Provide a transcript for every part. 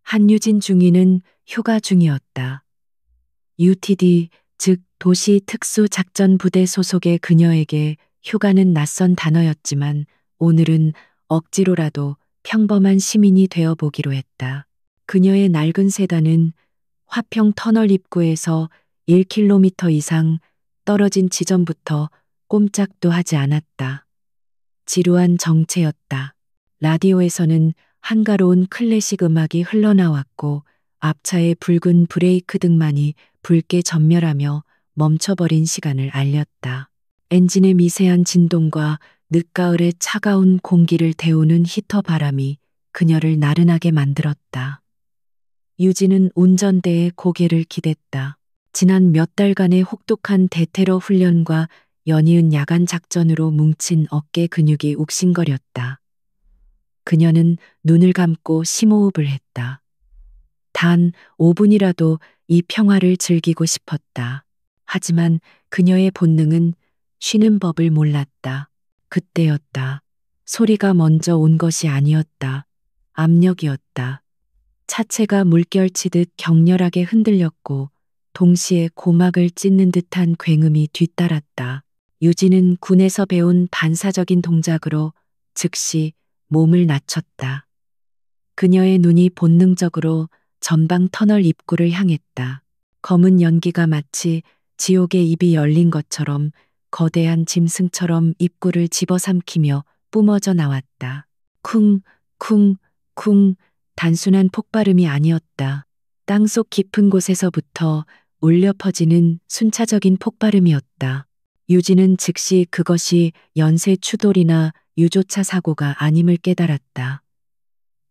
한유진 중위는 휴가 중이었다. UTD, 즉 도시특수작전부대 소속의 그녀에게 휴가는 낯선 단어였지만 오늘은 억지로라도 평범한 시민이 되어 보기로 했다. 그녀의 낡은 세단은 화평 터널 입구에서 1km 이상 떨어진 지점부터 꼼짝도 하지 않았다. 지루한 정체였다. 라디오에서는 한가로운 클래식 음악이 흘러나왔고 앞차의 붉은 브레이크 등만이 붉게 전멸하며 멈춰버린 시간을 알렸다. 엔진의 미세한 진동과 늦가을의 차가운 공기를 데우는 히터 바람이 그녀를 나른하게 만들었다. 유진은 운전대에 고개를 기댔다. 지난 몇 달간의 혹독한 대테러 훈련과 연이은 야간 작전으로 뭉친 어깨 근육이 욱신거렸다. 그녀는 눈을 감고 심호흡을 했다. 단 5분이라도 이 평화를 즐기고 싶었다. 하지만 그녀의 본능은 쉬는 법을 몰랐다. 그때였다. 소리가 먼저 온 것이 아니었다. 압력이었다. 차체가 물결치듯 격렬하게 흔들렸고 동시에 고막을 찢는 듯한 굉음이 뒤따랐다. 유진은 군에서 배운 반사적인 동작으로 즉시 몸을 낮췄다. 그녀의 눈이 본능적으로 전방 터널 입구를 향했다. 검은 연기가 마치 지옥의 입이 열린 것처럼 거대한 짐승처럼 입구를 집어삼키며 뿜어져 나왔다. 쿵, 쿵, 쿵, 단순한 폭발음이 아니었다. 땅속 깊은 곳에서부터 울려 퍼지는 순차적인 폭발음이었다. 유진은 즉시 그것이 연쇄 추돌이나 유조차 사고가 아님을 깨달았다.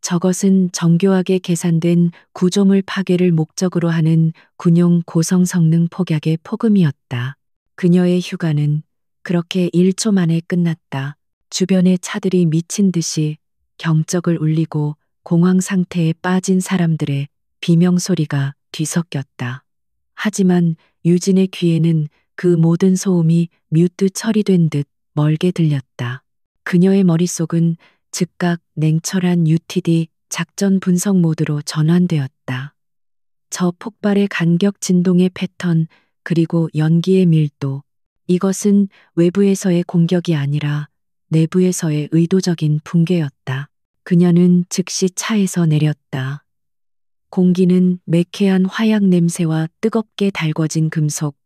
저것은 정교하게 계산된 구조물 파괴를 목적으로 하는 군용 고성 성능 폭약의 폭음이었다. 그녀의 휴가는 그렇게 1초 만에 끝났다. 주변의 차들이 미친 듯이 경적을 울리고 공황 상태에 빠진 사람들의 비명소리가 뒤섞였다. 하지만 유진의 귀에는 그 모든 소음이 뮤트 처리된 듯 멀게 들렸다. 그녀의 머릿속은 즉각 냉철한 UTD 작전 분석 모드로 전환되었다. 저 폭발의 간격 진동의 패턴 그리고 연기의 밀도. 이것은 외부에서의 공격이 아니라 내부에서의 의도적인 붕괴였다. 그녀는 즉시 차에서 내렸다. 공기는 매캐한 화약 냄새와 뜨겁게 달궈진 금속,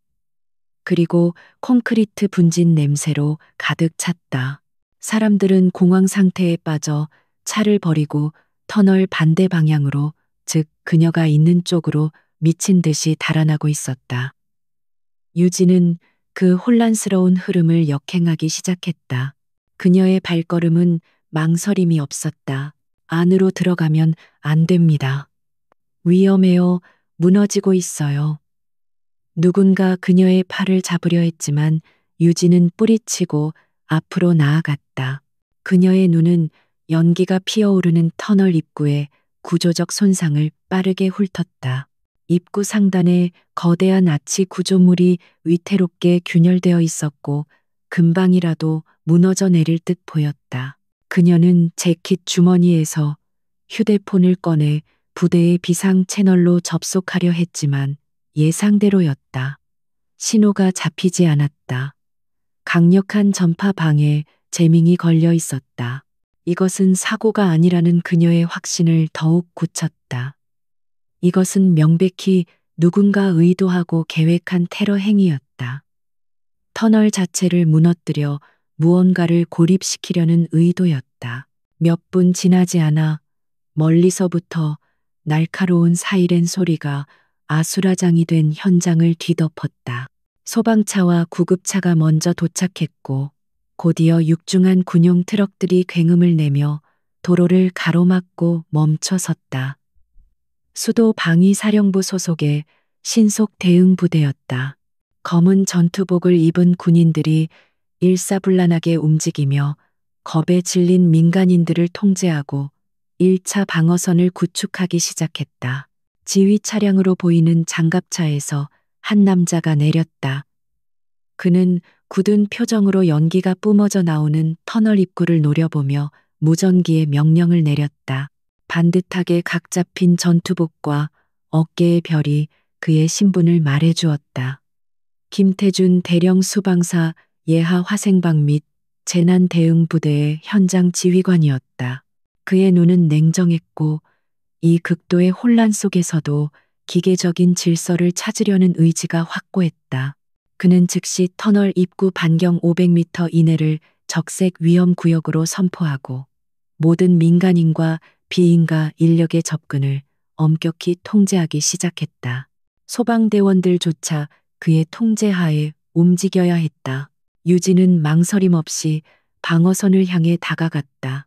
그리고 콘크리트 분진 냄새로 가득 찼다. 사람들은 공황 상태에 빠져 차를 버리고 터널 반대 방향으로, 즉 그녀가 있는 쪽으로 미친 듯이 달아나고 있었다. 유진은 그 혼란스러운 흐름을 역행하기 시작했다. 그녀의 발걸음은 망설임이 없었다. 안으로 들어가면 안 됩니다. 위험해요. 무너지고 있어요. 누군가 그녀의 팔을 잡으려 했지만 유진은 뿌리치고 앞으로 나아갔다. 그녀의 눈은 연기가 피어오르는 터널 입구에 구조적 손상을 빠르게 훑었다. 입구 상단에 거대한 아치 구조물이 위태롭게 균열되어 있었고 금방이라도 무너져 내릴 듯 보였다. 그녀는 재킷 주머니에서 휴대폰을 꺼내 부대의 비상 채널로 접속하려 했지만 예상대로였다. 신호가 잡히지 않았다. 강력한 전파 방에 재밍이 걸려 있었다. 이것은 사고가 아니라는 그녀의 확신을 더욱 굳혔다. 이것은 명백히 누군가 의도하고 계획한 테러 행위였다. 터널 자체를 무너뜨려 무언가를 고립시키려는 의도였다. 몇 분 지나지 않아 멀리서부터 날카로운 사이렌 소리가 아수라장이 된 현장을 뒤덮었다. 소방차와 구급차가 먼저 도착했고 곧이어 육중한 군용 트럭들이 굉음을 내며 도로를 가로막고 멈춰 섰다. 수도 방위사령부 소속의 신속 대응 부대였다. 검은 전투복을 입은 군인들이 일사불란하게 움직이며 겁에 질린 민간인들을 통제하고 1차 방어선을 구축하기 시작했다. 지휘 차량으로 보이는 장갑차에서 한 남자가 내렸다. 그는 굳은 표정으로 연기가 뿜어져 나오는 터널 입구를 노려보며 무전기에 명령을 내렸다. 반듯하게 각 잡힌 전투복과 어깨의 별이 그의 신분을 말해주었다. 김태준 대령 수방사 예하 화생방 및 재난 대응 부대의 현장 지휘관이었다. 그의 눈은 냉정했고 이 극도의 혼란 속에서도 기계적인 질서를 찾으려는 의지가 확고했다. 그는 즉시 터널 입구 반경 500m 이내를 적색 위험 구역으로 선포하고 모든 민간인과 비인가 인력의 접근을 엄격히 통제하기 시작했다. 소방대원들조차 그의 통제하에 움직여야 했다. 유진은 망설임 없이 방어선을 향해 다가갔다.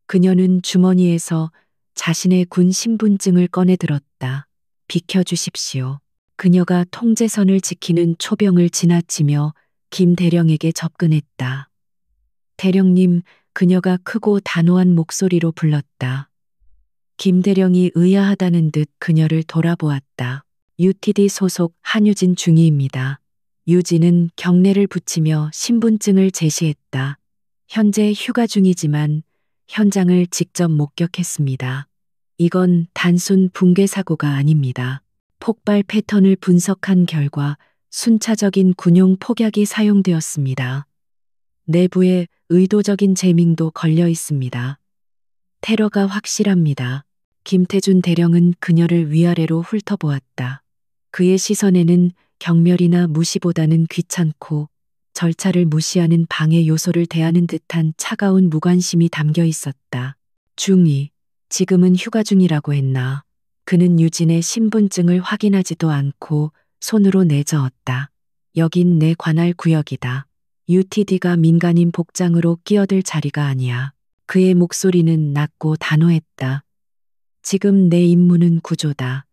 그녀는 주머니에서 자신의 군 신분증을 꺼내 들었다. 비켜주십시오. 그녀가 통제선을 지키는 초병을 지나치며 김 대령에게 접근했다. 대령님, 그녀가 크고 단호한 목소리로 불렀다. 김 대령이 의아하다는 듯 그녀를 돌아보았다. UTD 소속 한유진 중위입니다. 유진은 경례를 붙이며 신분증을 제시했다. 현재 휴가 중이지만 현장을 직접 목격했습니다. 이건 단순 붕괴 사고가 아닙니다. 폭발 패턴을 분석한 결과 순차적인 군용 폭약이 사용되었습니다. 내부에 의도적인 재밍도 걸려 있습니다. 테러가 확실합니다. 김태준 대령은 그녀를 위아래로 훑어보았다. 그의 시선에는 경멸이나 무시보다는 귀찮고 절차를 무시하는 방해 요소를 대하는 듯한 차가운 무관심이 담겨 있었다. 중이, 지금은 휴가 중이라고 했나. 그는 유진의 신분증을 확인하지도 않고 손으로 내저었다. 여긴 내 관할 구역이다. UTD가 민간인 복장으로 끼어들 자리가 아니야. 그의 목소리는 낮고 단호했다. 지금 내 임무는 구조다.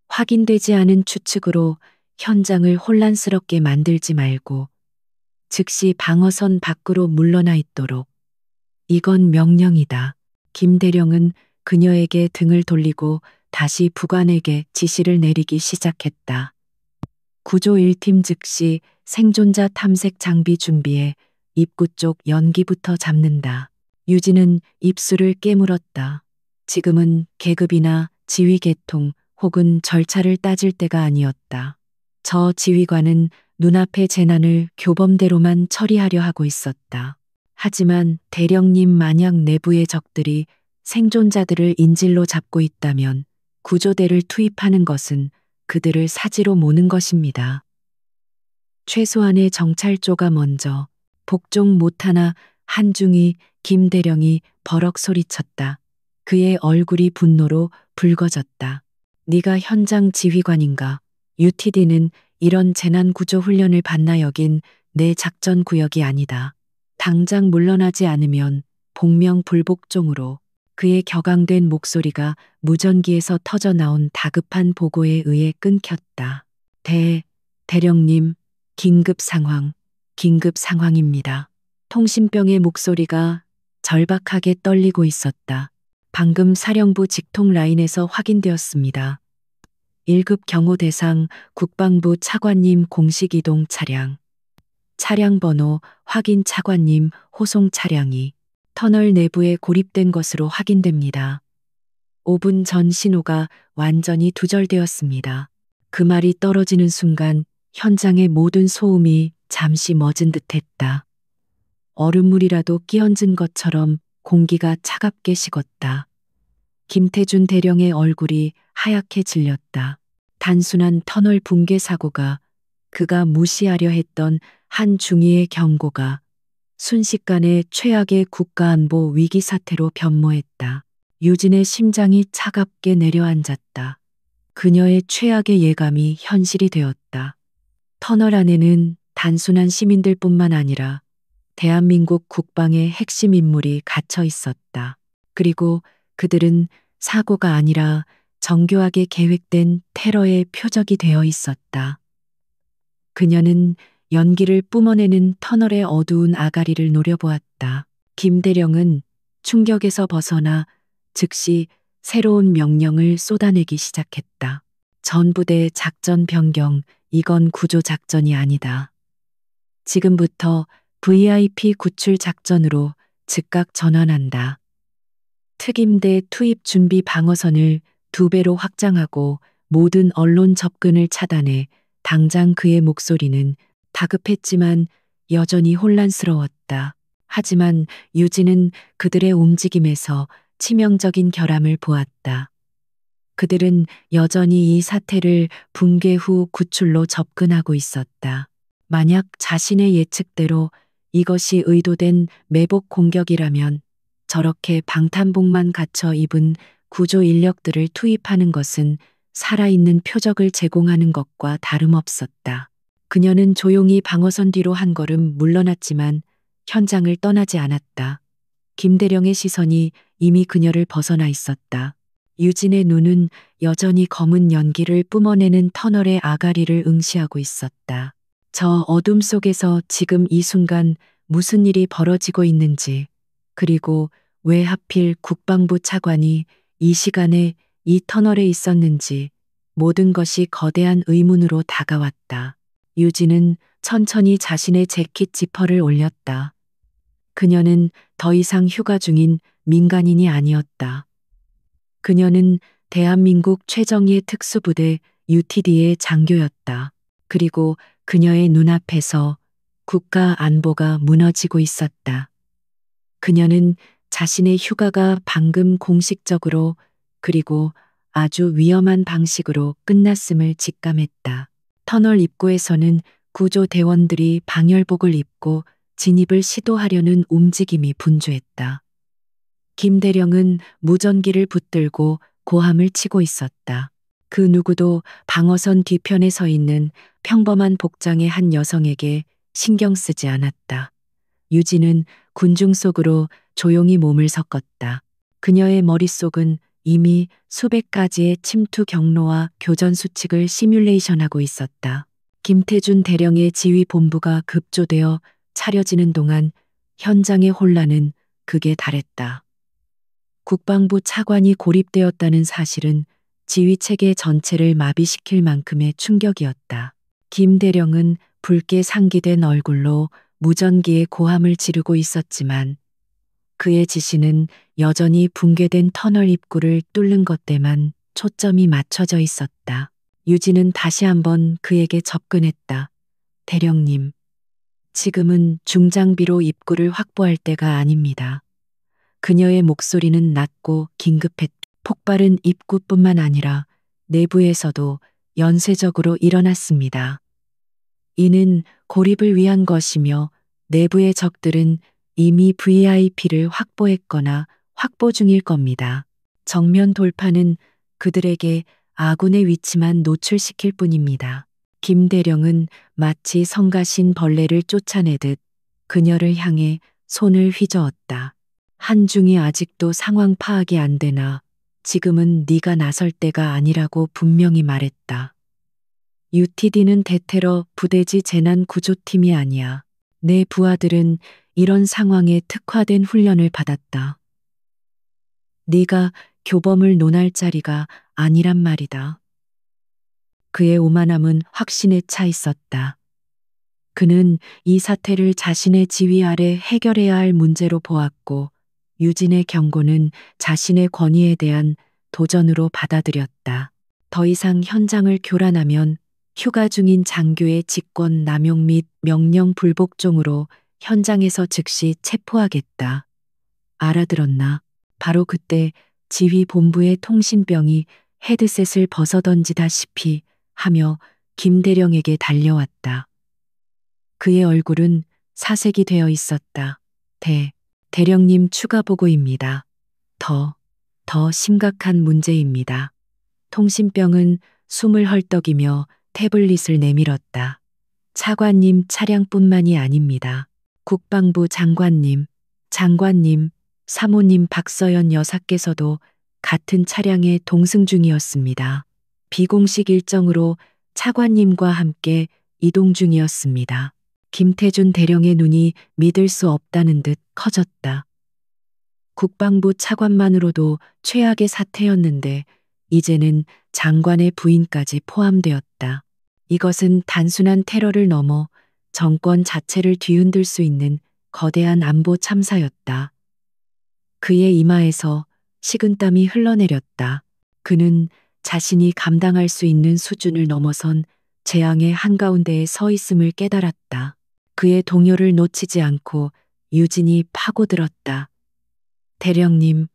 확인되지 않은 추측으로 현장을 혼란스럽게 만들지 말고 즉시 방어선 밖으로 물러나 있도록. 이건 명령이다. 김 대령은 그녀에게 등을 돌리고 다시 부관에게 지시를 내리기 시작했다. 구조 1팀 즉시 생존자 탐색 장비 준비해 입구 쪽 연기부터 잡는다. 유진은 입술을 깨물었다. 지금은 계급이나 지휘 계통 혹은 절차를 따질 때가 아니었다. 저 지휘관은 눈앞의 재난을 교범대로만 처리하려 하고 있었다. 하지만 대령님 만약 내부의 적들이 생존자들을 인질로 잡고 있다면 구조대를 투입하는 것은 그들을 사지로 모는 것입니다. 최소한의 정찰조가 먼저 복종 못하나 한중이 김 대령이 버럭 소리쳤다. 그의 얼굴이 분노로 붉어졌다. 네가 현장 지휘관인가? UTD는 이런 재난구조 훈련을 받나 여긴 내 작전 구역이 아니다. 당장 물러나지 않으면 복명불복종으로. 그의 격앙된 목소리가 무전기에서 터져 나온 다급한 보고에 의해 끊겼다. 대령님, 긴급 상황입니다. 통신병의 목소리가 절박하게 떨리고 있었다. 방금 사령부 직통 라인에서 확인되었습니다. 1급 경호 대상 국방부 차관님 공식 이동 차량. 차량 번호 확인 차관님 호송 차량이 터널 내부에 고립된 것으로 확인됩니다. 5분 전 신호가 완전히 두절되었습니다. 그 말이 떨어지는 순간 현장의 모든 소음이 잠시 멎은 듯했다. 얼음물이라도 끼얹은 것처럼 공기가 차갑게 식었다. 김태준 대령의 얼굴이 하얗게 질렸다. 단순한 터널 붕괴 사고가 그가 무시하려 했던 한 중위의 경고가 순식간에 최악의 국가안보 위기 사태로 변모했다. 유진의 심장이 차갑게 내려앉았다. 그녀의 최악의 예감이 현실이 되었다. 터널 안에는 단순한 시민들뿐만 아니라 대한민국 국방의 핵심 인물이 갇혀 있었다. 그리고 그들은 사고가 아니라 정교하게 계획된 테러의 표적이 되어 있었다. 그녀는 연기를 뿜어내는 터널의 어두운 아가리를 노려보았다. 김 대령은 충격에서 벗어나 즉시 새로운 명령을 쏟아내기 시작했다. 전부대 작전 변경, 이건 구조 작전이 아니다. 지금부터 VIP 구출 작전으로 즉각 전환한다. 특임대 투입 준비 방어선을 2배로 확장하고 모든 언론 접근을 차단해 당장 그의 목소리는 다급했지만 여전히 혼란스러웠다. 하지만 유진은 그들의 움직임에서 치명적인 결함을 보았다. 그들은 여전히 이 사태를 붕괴 후 구출로 접근하고 있었다. 만약 자신의 예측대로 이것이 의도된 매복 공격이라면 저렇게 방탄복만 갖춰 입은 구조 인력들을 투입하는 것은 살아있는 표적을 제공하는 것과 다름없었다. 그녀는 조용히 방어선 뒤로 한 걸음 물러났지만 현장을 떠나지 않았다. 김대령의 시선이 이미 그녀를 벗어나 있었다. 유진의 눈은 여전히 검은 연기를 뿜어내는 터널의 아가리를 응시하고 있었다. 저 어둠 속에서 지금 이 순간 무슨 일이 벌어지고 있는지, 그리고 왜 하필 국방부 차관이 이 시간에 이 터널에 있었는지 모든 것이 거대한 의문으로 다가왔다. 유진은 천천히 자신의 재킷 지퍼를 올렸다. 그녀는 더 이상 휴가 중인 민간인이 아니었다. 그녀는 대한민국 최정예 특수부대 UTD의 장교였다. 그리고 그녀의 눈앞에서 국가 안보가 무너지고 있었다. 그녀는 자신의 휴가가 방금 공식적으로 그리고 아주 위험한 방식으로 끝났음을 직감했다. 터널 입구에서는 구조대원들이 방열복을 입고 진입을 시도하려는 움직임이 분주했다. 김대령은 무전기를 붙들고 고함을 치고 있었다. 그 누구도 방어선 뒤편에 서 있는 평범한 복장의 한 여성에게 신경 쓰지 않았다. 유진은 군중 속으로 조용히 몸을 섞었다. 그녀의 머릿속은 이미 수백 가지의 침투 경로와 교전 수칙을 시뮬레이션하고 있었다. 김태준 대령의 지휘 본부가 급조되어 차려지는 동안 현장의 혼란은 극에 달했다. 국방부 차관이 고립되었다는 사실은 지휘 체계 전체를 마비시킬 만큼의 충격이었다. 김 대령은 붉게 상기된 얼굴로 무전기에 고함을 지르고 있었지만 그의 지시는 여전히 붕괴된 터널 입구를 뚫는 것에만 초점이 맞춰져 있었다. 유진은 다시 한번 그에게 접근했다. 대령님, 지금은 중장비로 입구를 확보할 때가 아닙니다. 그녀의 목소리는 낮고 긴급했다. 폭발은 입구뿐만 아니라 내부에서도 연쇄적으로 일어났습니다. 이는 고립을 위한 것이며 내부의 적들은 이미 VIP를 확보했거나 확보 중일 겁니다. 정면 돌파는 그들에게 아군의 위치만 노출시킬 뿐입니다. 김 대령은 마치 성가신 벌레를 쫓아내듯 그녀를 향해 손을 휘저었다. 한중이 아직도 상황 파악이 안 되나 지금은 네가 나설 때가 아니라고 분명히 말했다. UTD는 대테러 부대지 재난 구조팀이 아니야. 내 부하들은 이런 상황에 특화된 훈련을 받았다. 네가 교범을 논할 자리가 아니란 말이다. 그의 오만함은 확신에 차 있었다. 그는 이 사태를 자신의 지휘 아래 해결해야 할 문제로 보았고 유진의 경고는 자신의 권위에 대한 도전으로 받아들였다. 더 이상 현장을 교란하면 휴가 중인 장교의 직권 남용 및 명령 불복종으로 현장에서 즉시 체포하겠다. 알아들었나? 바로 그때 지휘 본부의 통신병이 헤드셋을 벗어던지다시피 하며 김 대령에게 달려왔다. 그의 얼굴은 사색이 되어 있었다. 대령님 추가 보고입니다. 더 심각한 문제입니다. 통신병은 숨을 헐떡이며 태블릿을 내밀었다. 차관님 차량뿐만이 아닙니다. 국방부 장관님, 사모님 박서연 여사께서도 같은 차량에 동승 중이었습니다. 비공식 일정으로 차관님과 함께 이동 중이었습니다. 김태준 대령의 눈이 믿을 수 없다는 듯 커졌다. 국방부 차관만으로도 최악의 사태였는데 이제는 장관의 부인까지 포함되었다. 이것은 단순한 테러를 넘어 정권 자체를 뒤흔들 수 있는 거대한 안보 참사였다. 그의 이마에서 식은땀이 흘러내렸다. 그는 자신이 감당할 수 있는 수준을 넘어선 재앙의 한가운데에 서 있음을 깨달았다. 그의 동요를 놓치지 않고 유진이 파고들었다. 대령님,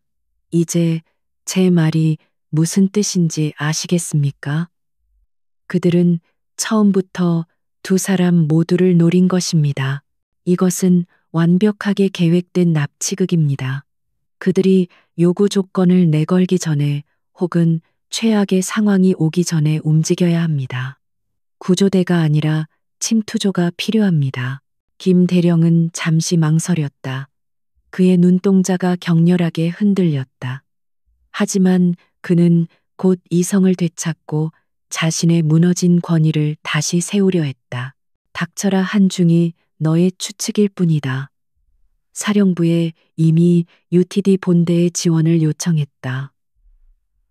이제 제 말이 무슨 뜻인지 아시겠습니까? 그들은 처음부터 두 사람 모두를 노린 것입니다. 이것은 완벽하게 계획된 납치극입니다. 그들이 요구 조건을 내걸기 전에 혹은 최악의 상황이 오기 전에 움직여야 합니다. 구조대가 아니라 침투조가 필요합니다. 김 대령은 잠시 망설였다. 그의 눈동자가 격렬하게 흔들렸다. 하지만 그는 곧 이성을 되찾고 자신의 무너진 권위를 다시 세우려 했다. 닥쳐라 한중이 너의 추측일 뿐이다. 사령부에 이미 UTD 본대의 지원을 요청했다.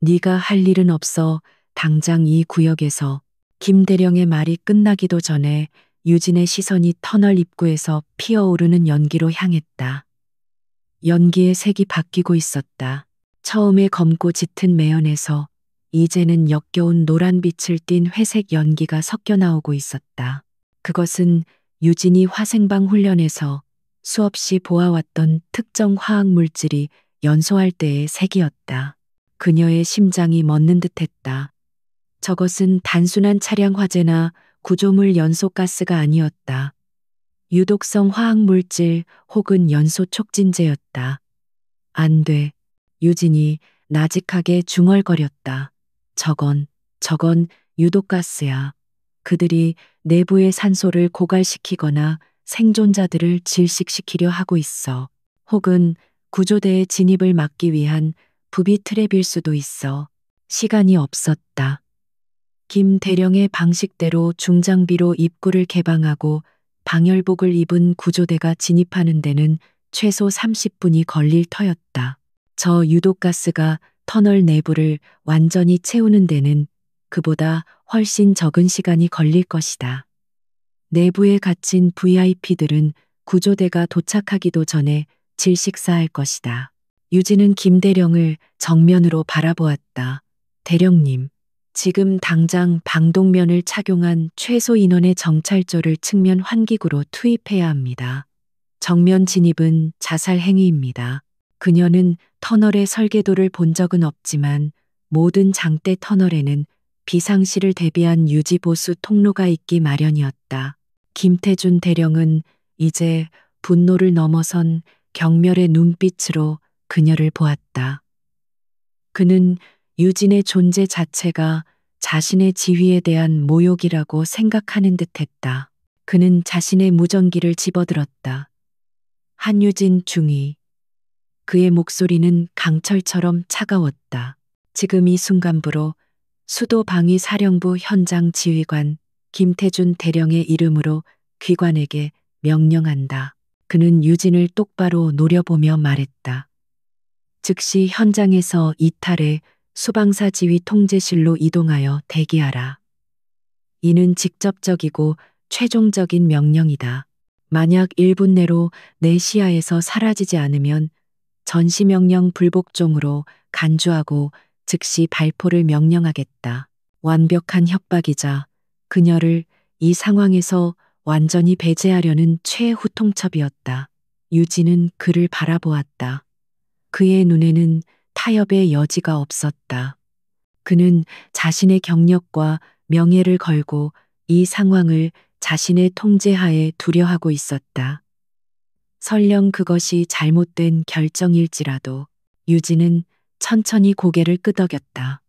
네가 할 일은 없어. 당장 이 구역에서. 김 대령의 말이 끝나기도 전에 유진의 시선이 터널 입구에서 피어오르는 연기로 향했다. 연기의 색이 바뀌고 있었다. 처음에 검고 짙은 매연에서 이제는 역겨운 노란빛을 띤 회색 연기가 섞여 나오고 있었다. 그것은 유진이 화생방 훈련에서 수없이 보아왔던 특정 화학 물질이 연소할 때의 색이었다. 그녀의 심장이 멎는 듯했다. 저것은 단순한 차량 화재나 구조물 연소 가스가 아니었다. 유독성 화학 물질 혹은 연소 촉진제였다. 안 돼. 유진이 나직하게 중얼거렸다. 저건 유독가스야. 그들이 내부의 산소를 고갈시키거나 생존자들을 질식시키려 하고 있어. 혹은 구조대의 진입을 막기 위한 부비 트랩일 수도 있어. 시간이 없었다. 김 대령의 방식대로 중장비로 입구를 개방하고 방열복을 입은 구조대가 진입하는 데는 최소 30분이 걸릴 터였다. 저 유독가스가 터널 내부를 완전히 채우는 데는 그보다 훨씬 적은 시간이 걸릴 것이다. 내부에 갇힌 VIP들은 구조대가 도착하기도 전에 질식사할 것이다. 유진은 김 대령을 정면으로 바라보았다. 대령님, 지금 당장 방독면을 착용한 최소 인원의 정찰조를 측면 환기구로 투입해야 합니다. 정면 진입은 자살 행위입니다. 그녀는 터널의 설계도를 본 적은 없지만 모든 장대 터널에는 비상시를 대비한 유지보수 통로가 있기 마련이었다. 김태준 대령은 이제 분노를 넘어선 경멸의 눈빛으로 그녀를 보았다. 그는 유진의 존재 자체가 자신의 지위에 대한 모욕이라고 생각하는 듯했다. 그는 자신의 무전기를 집어들었다. 한유진 중위. 그의 목소리는 강철처럼 차가웠다. 지금 이 순간부로 수도 방위 사령부 현장 지휘관 김태준 대령의 이름으로 귀관에게 명령한다. 그는 유진을 똑바로 노려보며 말했다. 즉시 현장에서 이탈해 수방사 지휘 통제실로 이동하여 대기하라. 이는 직접적이고 최종적인 명령이다. 만약 1분 내로 내 시야에서 사라지지 않으면 전시명령 불복종으로 간주하고 즉시 발포를 명령하겠다. 완벽한 협박이자 그녀를 이 상황에서 완전히 배제하려는 최후 통첩이었다. 유진은 그를 바라보았다. 그의 눈에는 타협의 여지가 없었다. 그는 자신의 경력과 명예를 걸고 이 상황을 자신의 통제하에 두려하고 있었다. 설령 그것이 잘못된 결정일지라도 유진은 천천히 고개를 끄덕였다.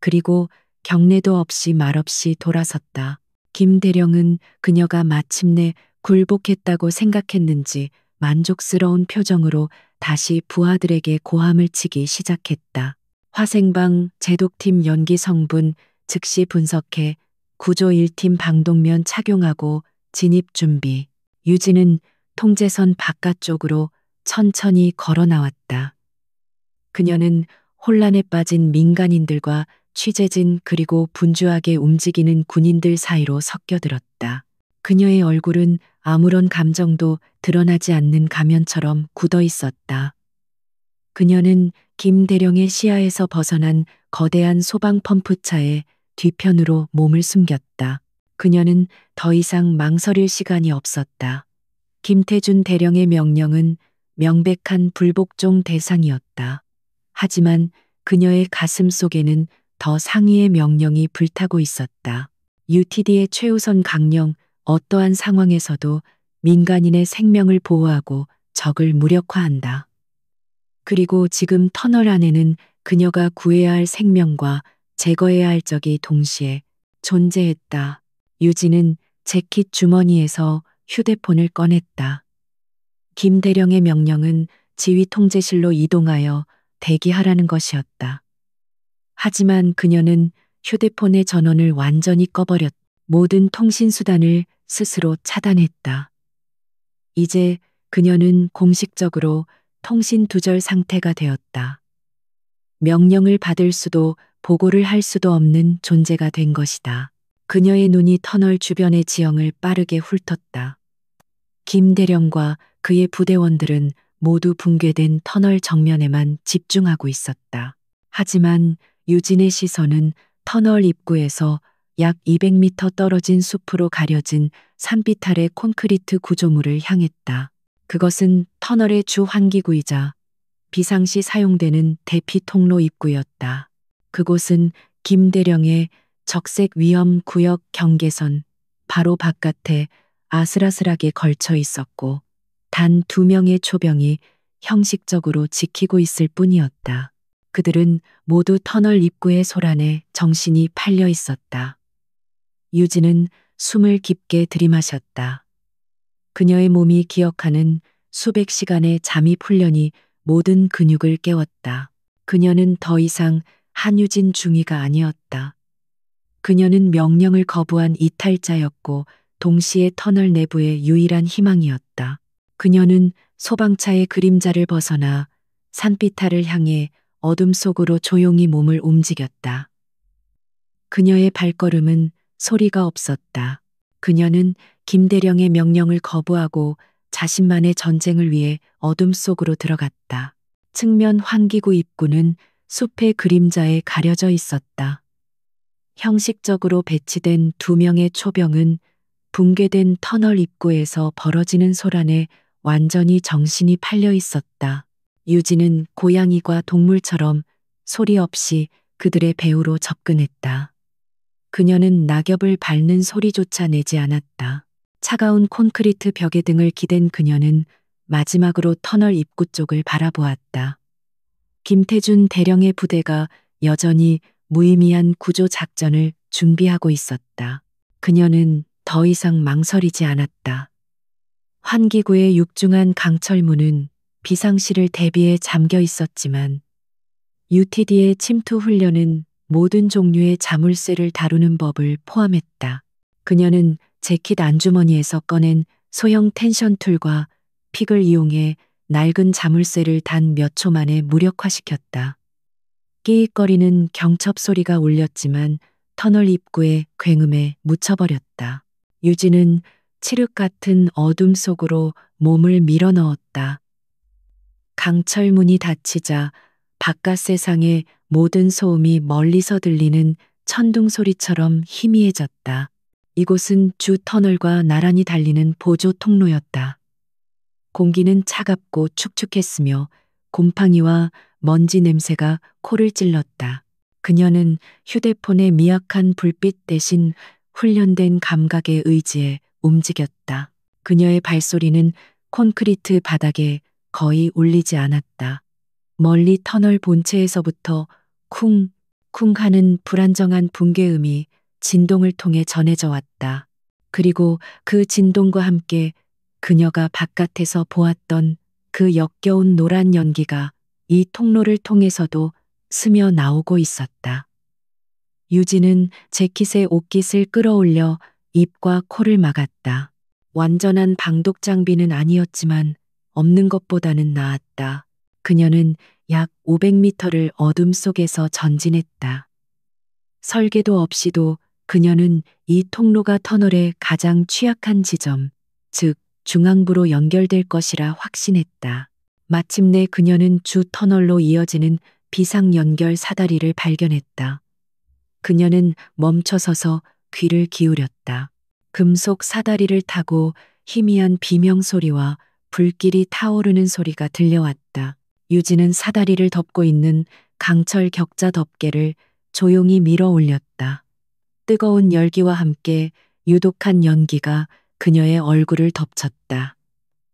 그리고 경례도 없이 말없이 돌아섰다. 김 대령은 그녀가 마침내 굴복했다고 생각했는지 만족스러운 표정으로 다시 부하들에게 고함을 치기 시작했다. 화생방 제독팀 연기 성분 즉시 분석해 구조 1팀 방독면 착용하고 진입 준비. 유진은 통제선 바깥쪽으로 천천히 걸어 나왔다. 그녀는 혼란에 빠진 민간인들과 취재진 그리고 분주하게 움직이는 군인들 사이로 섞여들었다. 그녀의 얼굴은 아무런 감정도 드러나지 않는 가면처럼 굳어 있었다. 그녀는 김대령의 시야에서 벗어난 거대한 소방 펌프차의 뒤편으로 몸을 숨겼다. 그녀는 더 이상 망설일 시간이 없었다. 김태준 대령의 명령은 명백한 불복종 대상이었다. 하지만 그녀의 가슴 속에는 더 상위의 명령이 불타고 있었다. UTD의 최우선 강령, 어떠한 상황에서도 민간인의 생명을 보호하고 적을 무력화한다. 그리고 지금 터널 안에는 그녀가 구해야 할 생명과 제거해야 할 적이 동시에 존재했다. 유진은 재킷 주머니에서 휴대폰을 꺼냈다. 김대령의 명령은 지휘 통제실로 이동하여 대기하라는 것이었다. 하지만 그녀는 휴대폰의 전원을 완전히 꺼버렸다. 모든 통신수단을 스스로 차단했다. 이제 그녀는 공식적으로 통신 두절 상태가 되었다. 명령을 받을 수도 보고를 할 수도 없는 존재가 된 것이다. 그녀의 눈이 터널 주변의 지형을 빠르게 훑었다. 김대령과 그의 부대원들은 모두 붕괴된 터널 정면에만 집중하고 있었다. 하지만 유진의 시선은 터널 입구에서 약 200m 떨어진 숲으로 가려진 산빛 아래 콘크리트 구조물을 향했다. 그것은 터널의 주 환기구이자 비상시 사용되는 대피 통로 입구였다. 그곳은 김대령의 적색 위험 구역 경계선 바로 바깥에 아슬아슬하게 걸쳐 있었고 단 2명의 초병이 형식적으로 지키고 있을 뿐이었다. 그들은 모두 터널 입구의 소란에 정신이 팔려 있었다. 유진은 숨을 깊게 들이마셨다. 그녀의 몸이 기억하는 수백 시간의 잠입 훈련이 모든 근육을 깨웠다. 그녀는 더 이상 한유진 중위가 아니었다. 그녀는 명령을 거부한 이탈자였고 동시에 터널 내부의 유일한 희망이었다. 그녀는 소방차의 그림자를 벗어나 산비탈을 향해 어둠 속으로 조용히 몸을 움직였다. 그녀의 발걸음은 소리가 없었다. 그녀는 김대령의 명령을 거부하고 자신만의 전쟁을 위해 어둠 속으로 들어갔다. 측면 환기구 입구는 숲의 그림자에 가려져 있었다. 형식적으로 배치된 2명의 초병은 붕괴된 터널 입구에서 벌어지는 소란에 완전히 정신이 팔려 있었다. 유진은 고양이과 동물처럼 소리 없이 그들의 배후로 접근했다. 그녀는 낙엽을 밟는 소리조차 내지 않았다. 차가운 콘크리트 벽에 등을 기댄 그녀는 마지막으로 터널 입구 쪽을 바라보았다. 김태준 대령의 부대가 여전히 무의미한 구조 작전을 준비하고 있었다. 그녀는 더 이상 망설이지 않았다. 환기구의 육중한 강철문은 비상시를 대비해 잠겨 있었지만 UTD의 침투 훈련은 모든 종류의 자물쇠를 다루는 법을 포함했다. 그녀는 재킷 안주머니에서 꺼낸 소형 텐션 툴과 픽을 이용해 낡은 자물쇠를 단 몇 초 만에 무력화시켰다. 끼익거리는 경첩 소리가 울렸지만 터널 입구의 굉음에 묻혀버렸다. 유진은 칠흑 같은 어둠 속으로 몸을 밀어넣었다. 강철문이 닫히자 바깥 세상의 모든 소음이 멀리서 들리는 천둥 소리처럼 희미해졌다. 이곳은 주 터널과 나란히 달리는 보조 통로였다. 공기는 차갑고 축축했으며 곰팡이와 먼지 냄새가 코를 찔렀다. 그녀는 휴대폰의 미약한 불빛 대신 훈련된 감각에 의지해 움직였다. 그녀의 발소리는 콘크리트 바닥에 거의 울리지 않았다. 멀리 터널 본체에서부터 쿵, 쿵 하는 불안정한 붕괴음이 진동을 통해 전해져 왔다. 그리고 그 진동과 함께 그녀가 바깥에서 보았던 그 역겨운 노란 연기가 이 통로를 통해서도 스며 나오고 있었다. 유진은 재킷의 옷깃을 끌어올려 입과 코를 막았다. 완전한 방독 장비는 아니었지만 없는 것보다는 나았다. 그녀는 약 500m를 어둠 속에서 전진했다. 설계도 없이도 그녀는 이 통로가 터널의 가장 취약한 지점, 즉 중앙부로 연결될 것이라 확신했다. 마침내 그녀는 주 터널로 이어지는 비상 연결 사다리를 발견했다. 그녀는 멈춰서서 귀를 기울였다. 금속 사다리를 타고 희미한 비명 소리와 불길이 타오르는 소리가 들려왔다. 유진은 사다리를 덮고 있는 강철 격자 덮개를 조용히 밀어 올렸다. 뜨거운 열기와 함께 유독한 연기가 그녀의 얼굴을 덮쳤다.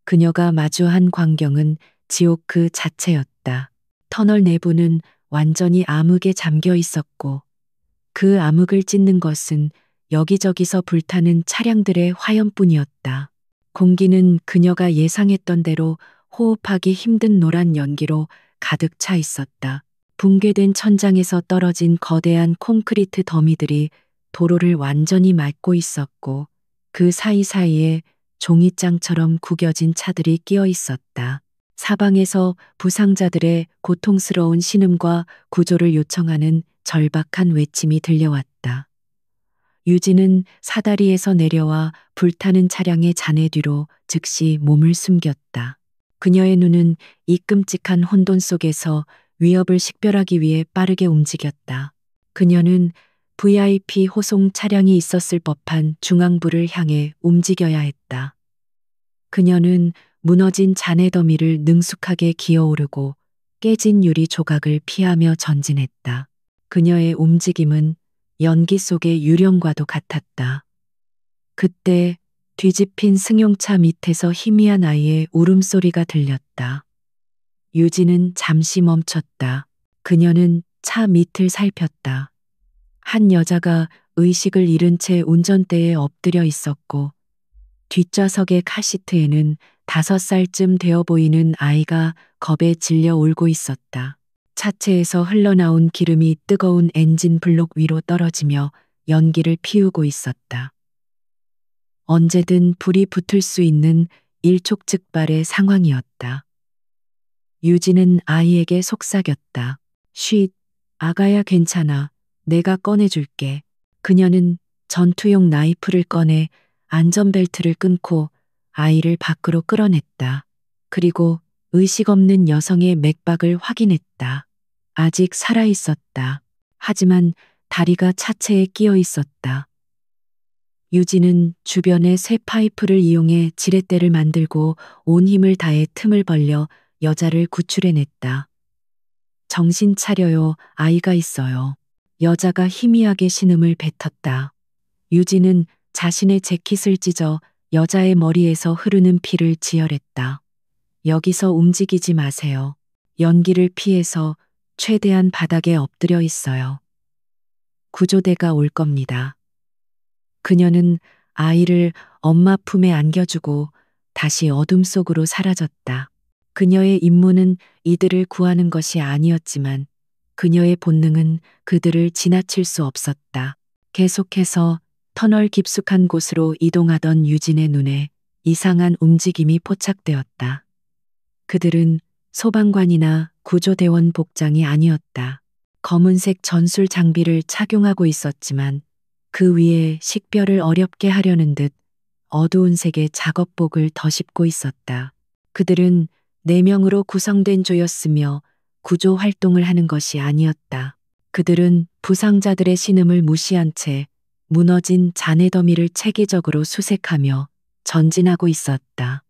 그녀가 마주한 광경은 지옥 그 자체였다. 터널 내부는 완전히 암흑에 잠겨 있었고 그 암흑을 찢는 것은 여기저기서 불타는 차량들의 화염뿐이었다. 공기는 그녀가 예상했던 대로 호흡하기 힘든 노란 연기로 가득 차 있었다. 붕괴된 천장에서 떨어진 거대한 콘크리트 더미들이 도로를 완전히 막고 있었고 그 사이사이에 종이장처럼 구겨진 차들이 끼어 있었다. 사방에서 부상자들의 고통스러운 신음과 구조를 요청하는 절박한 외침이 들려왔다. 유진은 사다리에서 내려와 불타는 차량의 잔해 뒤로 즉시 몸을 숨겼다. 그녀의 눈은 이 끔찍한 혼돈 속에서 위협을 식별하기 위해 빠르게 움직였다. 그녀는 VIP 호송 차량이 있었을 법한 중앙부를 향해 움직여야 했다. 그녀는 무너진 잔해 더미를 능숙하게 기어오르고 깨진 유리 조각을 피하며 전진했다. 그녀의 움직임은 연기 속의 유령과도 같았다. 그때 뒤집힌 승용차 밑에서 희미한 아이의 울음소리가 들렸다. 유진은 잠시 멈췄다. 그녀는 차 밑을 살폈다. 한 여자가 의식을 잃은 채 운전대에 엎드려 있었고 뒷좌석의 카시트에는 5살쯤 되어 보이는 아이가 겁에 질려 울고 있었다. 차체에서 흘러나온 기름이 뜨거운 엔진 블록 위로 떨어지며 연기를 피우고 있었다. 언제든 불이 붙을 수 있는 일촉즉발의 상황이었다. 유진은 아이에게 속삭였다. 쉿, 아가야 괜찮아. 내가 꺼내줄게. 그녀는 전투용 나이프를 꺼내 안전벨트를 끊고 아이를 밖으로 끌어냈다. 그리고 의식 없는 여성의 맥박을 확인했다. 아직 살아 있었다. 하지만 다리가 차체에 끼어 있었다. 유진은 주변의 쇠 파이프를 이용해 지렛대를 만들고 온 힘을 다해 틈을 벌려 여자를 구출해냈다. 정신 차려요. 아이가 있어요. 여자가 희미하게 신음을 뱉었다. 유진은 자신의 재킷을 찢어 여자의 머리에서 흐르는 피를 지혈했다. 여기서 움직이지 마세요. 연기를 피해서 최대한 바닥에 엎드려 있어요. 구조대가 올 겁니다. 그녀는 아이를 엄마 품에 안겨주고 다시 어둠 속으로 사라졌다. 그녀의 임무는 이들을 구하는 것이 아니었지만 그녀의 본능은 그들을 지나칠 수 없었다. 계속해서 터널 깊숙한 곳으로 이동하던 유진의 눈에 이상한 움직임이 포착되었다. 그들은 소방관이나 구조대원 복장이 아니었다. 검은색 전술 장비를 착용하고 있었지만 그 위에 식별을 어렵게 하려는 듯 어두운 색의 작업복을 덧입고 있었다. 그들은 4명으로 구성된 조였으며 구조 활동을 하는 것이 아니었다. 그들은 부상자들의 신음을 무시한 채 무너진 잔해 더미를 체계적으로 수색하며 전진하고 있었다.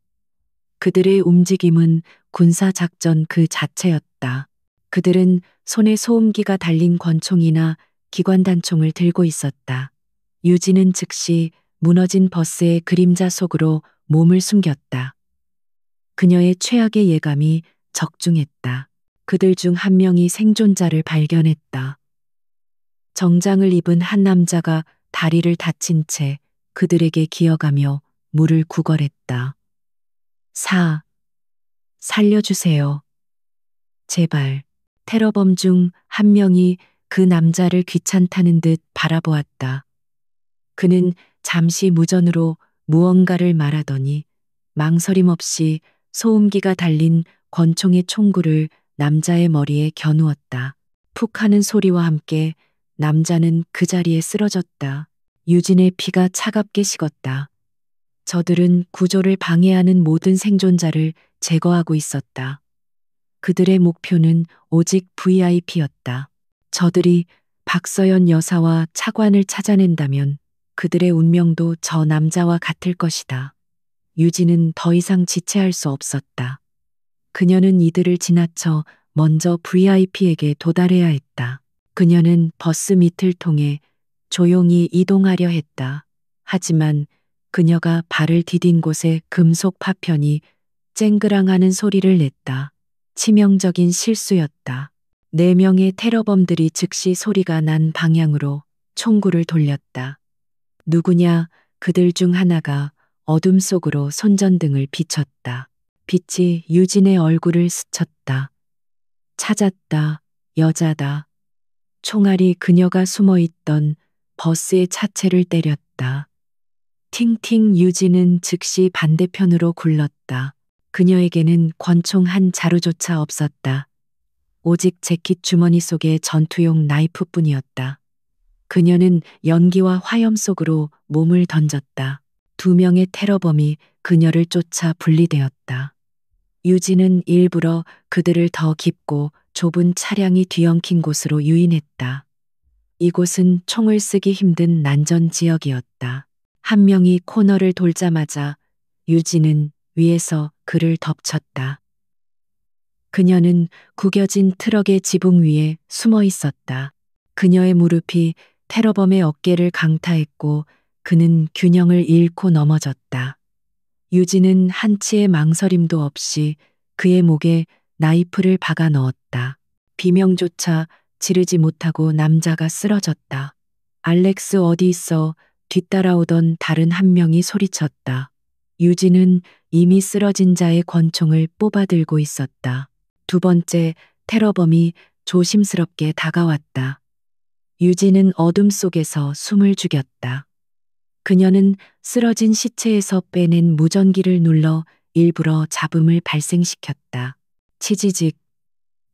그들의 움직임은 군사작전 그 자체였다. 그들은 손에 소음기가 달린 권총이나 기관단총을 들고 있었다. 유진은 즉시 무너진 버스의 그림자 속으로 몸을 숨겼다. 그녀의 최악의 예감이 적중했다. 그들 중 한 명이 생존자를 발견했다. 정장을 입은 한 남자가 다리를 다친 채 그들에게 기어가며 물을 구걸했다. 살려주세요. 제발. 테러범 중 한 명이 그 남자를 귀찮다는 듯 바라보았다. 그는 잠시 무전으로 무언가를 말하더니 망설임 없이 소음기가 달린 권총의 총구를 남자의 머리에 겨누었다. 푹 하는 소리와 함께 남자는 그 자리에 쓰러졌다. 유진의 피가 차갑게 식었다. 저들은 구조를 방해하는 모든 생존자를 제거하고 있었다. 그들의 목표는 오직 VIP였다. 저들이 박서연 여사와 차관을 찾아낸다면 그들의 운명도 저 남자와 같을 것이다. 유진은 더 이상 지체할 수 없었다. 그녀는 이들을 지나쳐 먼저 VIP에게 도달해야 했다. 그녀는 버스 밑을 통해 조용히 이동하려 했다. 하지만 그녀가 발을 디딘 곳에 금속 파편이 쨍그랑하는 소리를 냈다. 치명적인 실수였다. 4명의 테러범들이 즉시 소리가 난 방향으로 총구를 돌렸다. 누구냐, 그들 중 하나가 어둠 속으로 손전등을 비췄다. 빛이 유진의 얼굴을 스쳤다. 찾았다. 여자다. 총알이 그녀가 숨어 있던 버스의 차체를 때렸다. 팅팅. 유진은 즉시 반대편으로 굴렀다. 그녀에게는 권총 한 자루조차 없었다. 오직 재킷 주머니 속에 전투용 나이프뿐이었다. 그녀는 연기와 화염 속으로 몸을 던졌다. 2명의 테러범이 그녀를 쫓아 분리되었다. 유진은 일부러 그들을 더 깊고 좁은 차량이 뒤엉킨 곳으로 유인했다. 이곳은 총을 쓰기 힘든 난전 지역이었다. 한 명이 코너를 돌자마자 유진은 위에서 그를 덮쳤다. 그녀는 구겨진 트럭의 지붕 위에 숨어 있었다. 그녀의 무릎이 테러범의 어깨를 강타했고 그는 균형을 잃고 넘어졌다. 유진은 한치의 망설임도 없이 그의 목에 나이프를 박아 넣었다. 비명조차 지르지 못하고 남자가 쓰러졌다. 알렉스 어디 있어? 뒤따라오던 다른 한 명이 소리쳤다. 유진은 이미 쓰러진 자의 권총을 뽑아 들고 있었다. 2번째 테러범이 조심스럽게 다가왔다. 유진은 어둠 속에서 숨을 죽였다. 그녀는 쓰러진 시체에서 빼낸 무전기를 눌러 일부러 잡음을 발생시켰다. 치지직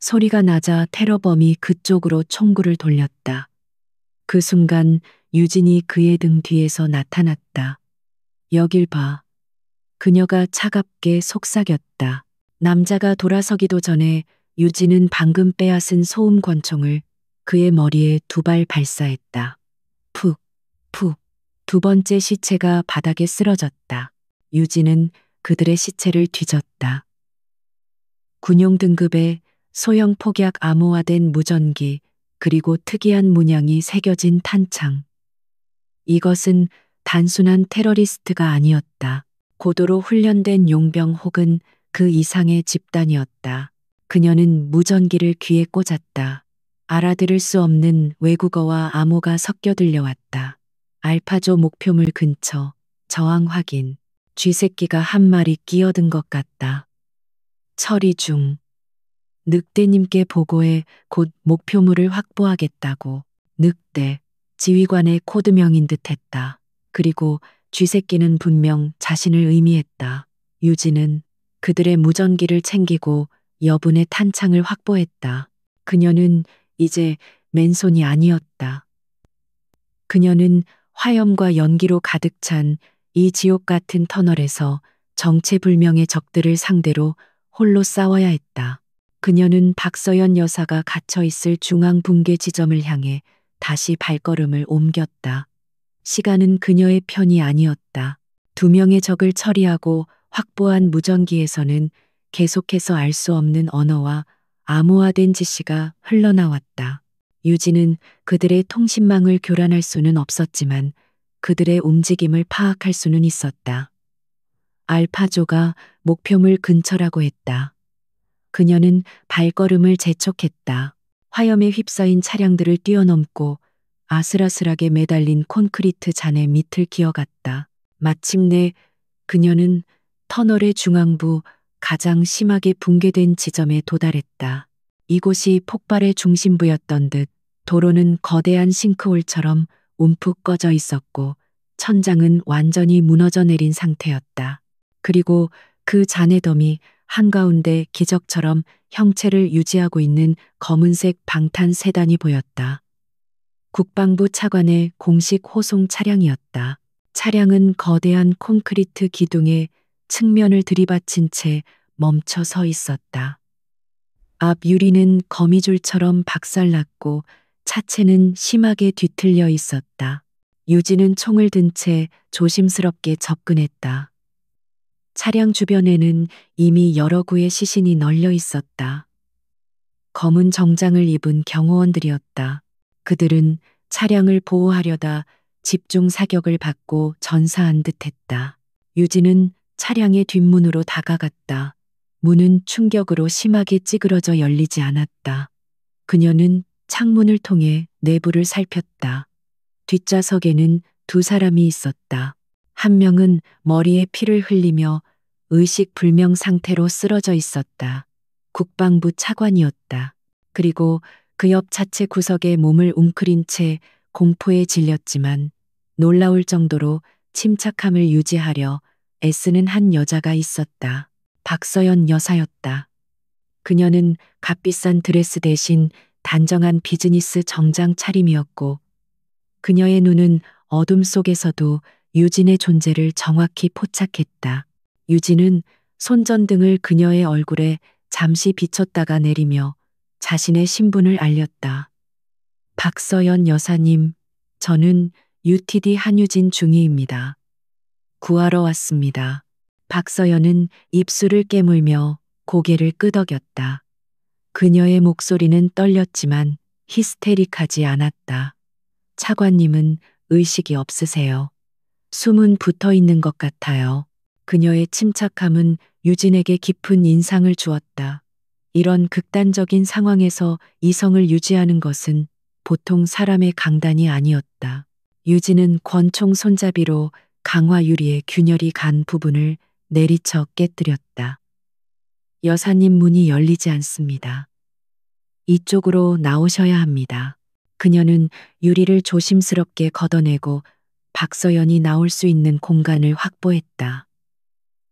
소리가 나자 테러범이 그쪽으로 총구를 돌렸다. 그 순간 유진이 그의 등 뒤에서 나타났다. 여길 봐. 그녀가 차갑게 속삭였다. 남자가 돌아서기도 전에 유진은 방금 빼앗은 소음 권총을 그의 머리에 2발 발사했다. 푹, 푹. 2번째 시체가 바닥에 쓰러졌다. 유진은 그들의 시체를 뒤졌다. 군용 등급의 소형 폭약 암호화된 무전기, 그리고 특이한 문양이 새겨진 탄창. 이것은 단순한 테러리스트가 아니었다. 고도로 훈련된 용병 혹은 그 이상의 집단이었다. 그녀는 무전기를 귀에 꽂았다. 알아들을 수 없는 외국어와 암호가 섞여 들려왔다. 알파조 목표물 근처, 저항 확인. 쥐새끼가 한 마리 끼어든 것 같다. 처리 중. 늑대님께 보고해 곧 목표물을 확보하겠다고. 늑대, 지휘관의 코드명인 듯 했다. 그리고 쥐새끼는 분명 자신을 의미했다. 유진은 그들의 무전기를 챙기고 여분의 탄창을 확보했다. 그녀는 이제 맨손이 아니었다. 그녀는 화염과 연기로 가득 찬 이 지옥 같은 터널에서 정체불명의 적들을 상대로 홀로 싸워야 했다. 그녀는 박서연 여사가 갇혀 있을 중앙 붕괴 지점을 향해 다시 발걸음을 옮겼다. 시간은 그녀의 편이 아니었다. 2명의 적을 처리하고 확보한 무전기에서는 계속해서 알 수 없는 언어와 암호화된 지시가 흘러나왔다. 유진은 그들의 통신망을 교란할 수는 없었지만 그들의 움직임을 파악할 수는 있었다. 알파조가 목표물 근처라고 했다. 그녀는 발걸음을 재촉했다. 화염에 휩싸인 차량들을 뛰어넘고 아슬아슬하게 매달린 콘크리트 잔의 밑을 기어갔다. 마침내 그녀는 터널의 중앙부 가장 심하게 붕괴된 지점에 도달했다. 이곳이 폭발의 중심부였던 듯 도로는 거대한 싱크홀처럼 움푹 꺼져 있었고 천장은 완전히 무너져 내린 상태였다. 그리고 그 잔해 덤이 한가운데 기적처럼 형체를 유지하고 있는 검은색 방탄 세단이 보였다. 국방부 차관의 공식 호송 차량이었다. 차량은 거대한 콘크리트 기둥에 측면을 들이받친 채 멈춰 서 있었다. 앞 유리는 거미줄처럼 박살났고 차체는 심하게 뒤틀려 있었다. 유진은 총을 든 채 조심스럽게 접근했다. 차량 주변에는 이미 여러 구의 시신이 널려 있었다. 검은 정장을 입은 경호원들이었다. 그들은 차량을 보호하려다 집중 사격을 받고 전사한 듯했다. 유진은 차량의 뒷문으로 다가갔다. 문은 충격으로 심하게 찌그러져 열리지 않았다. 그녀는 창문을 통해 내부를 살폈다. 뒷좌석에는 두 사람이 있었다. 한 명은 머리에 피를 흘리며 의식 불명 상태로 쓰러져 있었다. 국방부 차관이었다. 그리고 그 옆 차체 구석에 몸을 웅크린 채 공포에 질렸지만 놀라울 정도로 침착함을 유지하려 애쓰는 한 여자가 있었다. 박서연 여사였다. 그녀는 값비싼 드레스 대신 단정한 비즈니스 정장 차림이었고 그녀의 눈은 어둠 속에서도 유진의 존재를 정확히 포착했다. 유진은 손전등을 그녀의 얼굴에 잠시 비췄다가 내리며 자신의 신분을 알렸다. 박서연 여사님, 저는 UTD 한유진 중위입니다. 구하러 왔습니다. 박서연은 입술을 깨물며 고개를 끄덕였다. 그녀의 목소리는 떨렸지만 히스테릭하지 않았다. 차관님은 의식이 없으세요. 숨은 붙어 있는 것 같아요. 그녀의 침착함은 유진에게 깊은 인상을 주었다. 이런 극단적인 상황에서 이성을 유지하는 것은 보통 사람의 강단이 아니었다. 유진은 권총 손잡이로 강화 유리의 균열이 간 부분을 내리쳐 깨뜨렸다. 여사님 문이 열리지 않습니다. 이쪽으로 나오셔야 합니다. 그녀는 유리를 조심스럽게 걷어내고 박서연이 나올 수 있는 공간을 확보했다.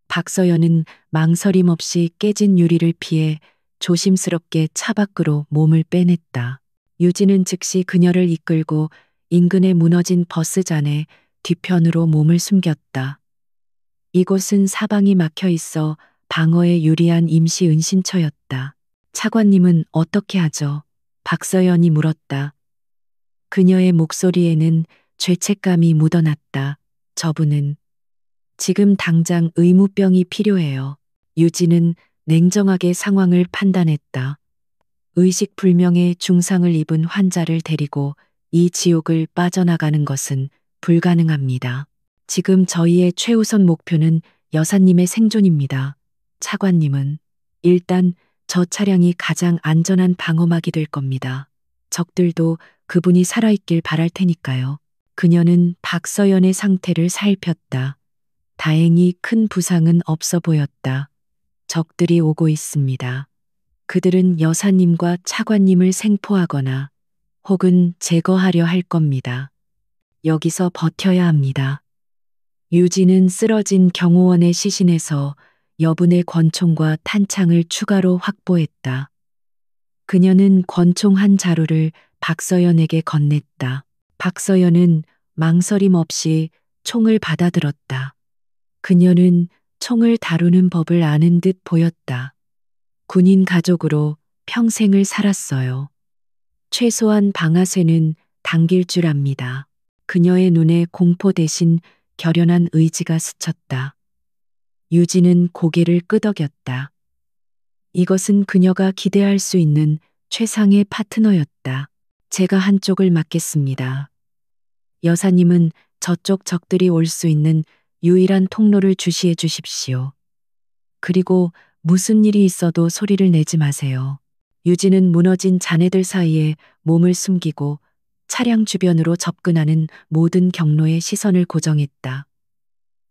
박서연은 망설임 없이 깨진 유리를 피해 조심스럽게 차 밖으로 몸을 빼냈다. 유진은 즉시 그녀를 이끌고 인근에 무너진 버스잔에 뒤편으로 몸을 숨겼다. 이곳은 사방이 막혀 있어 방어에 유리한 임시 은신처였다. 차관님은 어떻게 하죠? 박서연이 물었다. 그녀의 목소리에는 죄책감이 묻어났다. 저분은 지금 당장 의무병이 필요해요. 유진은 냉정하게 상황을 판단했다. 의식 불명의 중상을 입은 환자를 데리고 이 지옥을 빠져나가는 것은 불가능합니다. 지금 저희의 최우선 목표는 여사님의 생존입니다. 차관님은 일단 저 차량이 가장 안전한 방어막이 될 겁니다. 적들도 그분이 살아있길 바랄 테니까요. 그녀는 박서연의 상태를 살폈다. 다행히 큰 부상은 없어 보였다. 적들이 오고 있습니다. 그들은 여사님과 차관님을 생포하거나 혹은 제거하려 할 겁니다. 여기서 버텨야 합니다. 유진은 쓰러진 경호원의 시신에서 여분의 권총과 탄창을 추가로 확보했다. 그녀는 권총 한 자루를 박서연에게 건넸다. 박서연은 망설임 없이 총을 받아들었다. 그녀는 총을 다루는 법을 아는 듯 보였다. 군인 가족으로 평생을 살았어요. 최소한 방아쇠는 당길 줄 압니다. 그녀의 눈에 공포 대신 결연한 의지가 스쳤다. 유진은 고개를 끄덕였다. 이것은 그녀가 기대할 수 있는 최상의 파트너였다. 제가 한쪽을 맡겠습니다. 여사님은 저쪽 적들이 올 수 있는 유일한 통로를 주시해 주십시오. 그리고 무슨 일이 있어도 소리를 내지 마세요. 유진은 무너진 잔해들 사이에 몸을 숨기고 차량 주변으로 접근하는 모든 경로에 시선을 고정했다.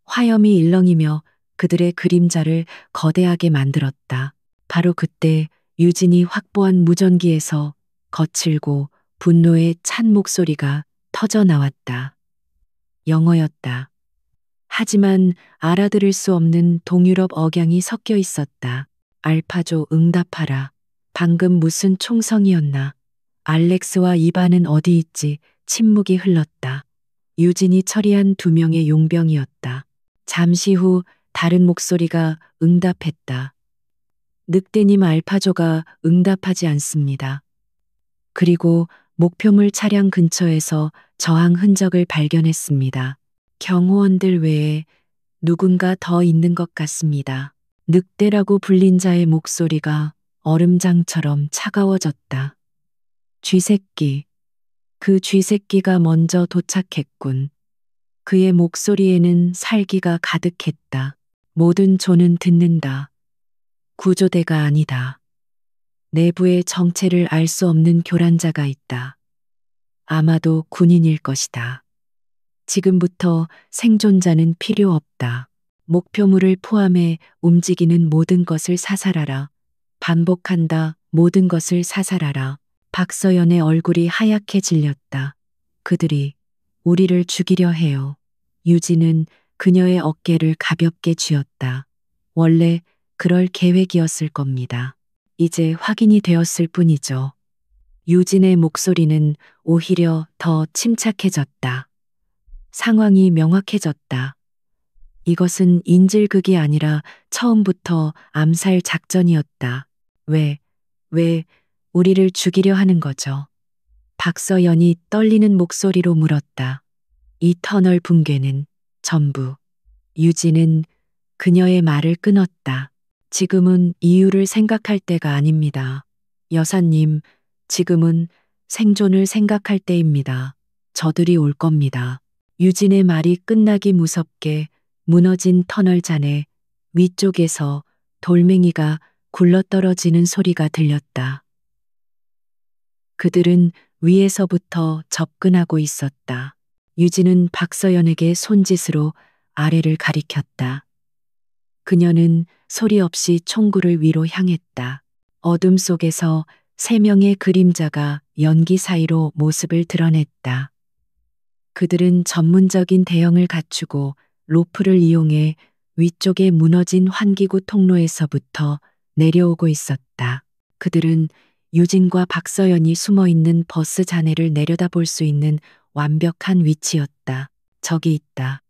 화염이 일렁이며 그들의 그림자를 거대하게 만들었다. 바로 그때 유진이 확보한 무전기에서 거칠고 분노에 찬 목소리가 터져 나왔다. 영어였다. 하지만 알아들을 수 없는 동유럽 억양이 섞여 있었다. 알파조 응답하라. 방금 무슨 총성이었나. 알렉스와 이반은 어디 있지? 침묵이 흘렀다. 유진이 처리한 두 명의 용병이었다. 잠시 후 다른 목소리가 응답했다. 늑대님 알파조가 응답하지 않습니다. 그리고 목표물 차량 근처에서 저항 흔적을 발견했습니다. 경호원들 외에 누군가 더 있는 것 같습니다. 늑대라고 불린 자의 목소리가 얼음장처럼 차가워졌다. 쥐새끼. 그 쥐새끼가 먼저 도착했군. 그의 목소리에는 살기가 가득했다. 모든 조는 듣는다. 구조대가 아니다. 내부의 정체를 알 수 없는 교란자가 있다. 아마도 군인일 것이다. 지금부터 생존자는 필요 없다. 목표물을 포함해 움직이는 모든 것을 사살하라. 반복한다. 모든 것을 사살하라. 박서연의 얼굴이 하얗게 질렸다. 그들이 우리를 죽이려 해요. 유진은 그녀의 어깨를 가볍게 쥐었다. 원래 그럴 계획이었을 겁니다. 이제 확인이 되었을 뿐이죠. 유진의 목소리는 오히려 더 침착해졌다. 상황이 명확해졌다. 이것은 인질극이 아니라 처음부터 암살 작전이었다. 왜 우리를 죽이려 하는 거죠? 박서연이 떨리는 목소리로 물었다. 이 터널 붕괴는 전부. 유진은 그녀의 말을 끊었다. 지금은 이유를 생각할 때가 아닙니다. 여사님, 지금은 생존을 생각할 때입니다. 저들이 올 겁니다. 유진의 말이 끝나기 무섭게 무너진 터널 잔에 위쪽에서 돌멩이가 굴러떨어지는 소리가 들렸다. 그들은 위에서부터 접근하고 있었다. 유진은 박서연에게 손짓으로 아래를 가리켰다. 그녀는 소리 없이 총구를 위로 향했다. 어둠 속에서 3명의 그림자가 연기 사이로 모습을 드러냈다. 그들은 전문적인 대형을 갖추고 로프를 이용해 위쪽에 무너진 환기구 통로에서부터 내려오고 있었다. 그들은 유진과 박서연이 숨어 있는 버스 잔해를 내려다볼 수 있는 완벽한 위치였다. 저기 있다.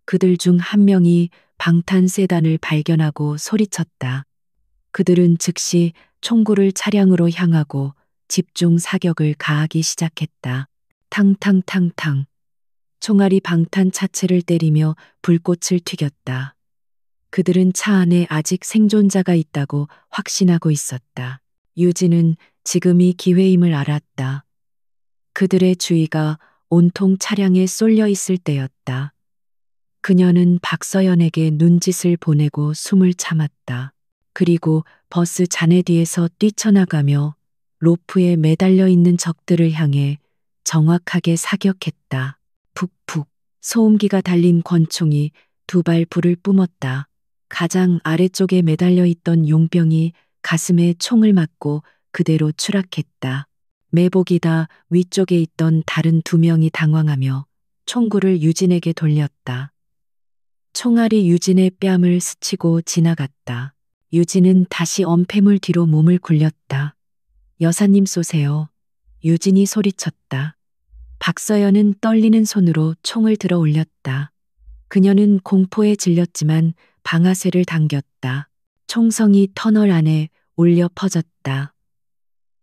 그들 중 한 명이 방탄 세단을 발견하고 소리쳤다. 그들은 즉시 총구를 차량으로 향하고 집중 사격을 가하기 시작했다. 탕탕탕탕. 총알이 방탄 차체를 때리며 불꽃을 튀겼다. 그들은 차 안에 아직 생존자가 있다고 확신하고 있었다. 유진은 지금이 기회임을 알았다. 그들의 주의가 온통 차량에 쏠려 있을 때였다. 그녀는 박서연에게 눈짓을 보내고 숨을 참았다. 그리고 버스 잔해 뒤에서 뛰쳐나가며 로프에 매달려 있는 적들을 향해 정확하게 사격했다. 푹푹. 소음기가 달린 권총이 2발 불을 뿜었다. 가장 아래쪽에 매달려 있던 용병이 가슴에 총을 맞고 그대로 추락했다. 매복이다 위쪽에 있던 다른 2명이 당황하며 총구를 유진에게 돌렸다. 총알이 유진의 뺨을 스치고 지나갔다. 유진은 다시 엄폐물 뒤로 몸을 굴렸다. 여사님 쏘세요. 유진이 소리쳤다. 박서연은 떨리는 손으로 총을 들어 올렸다. 그녀는 공포에 질렸지만 방아쇠를 당겼다. 총성이 터널 안에 울려 퍼졌다.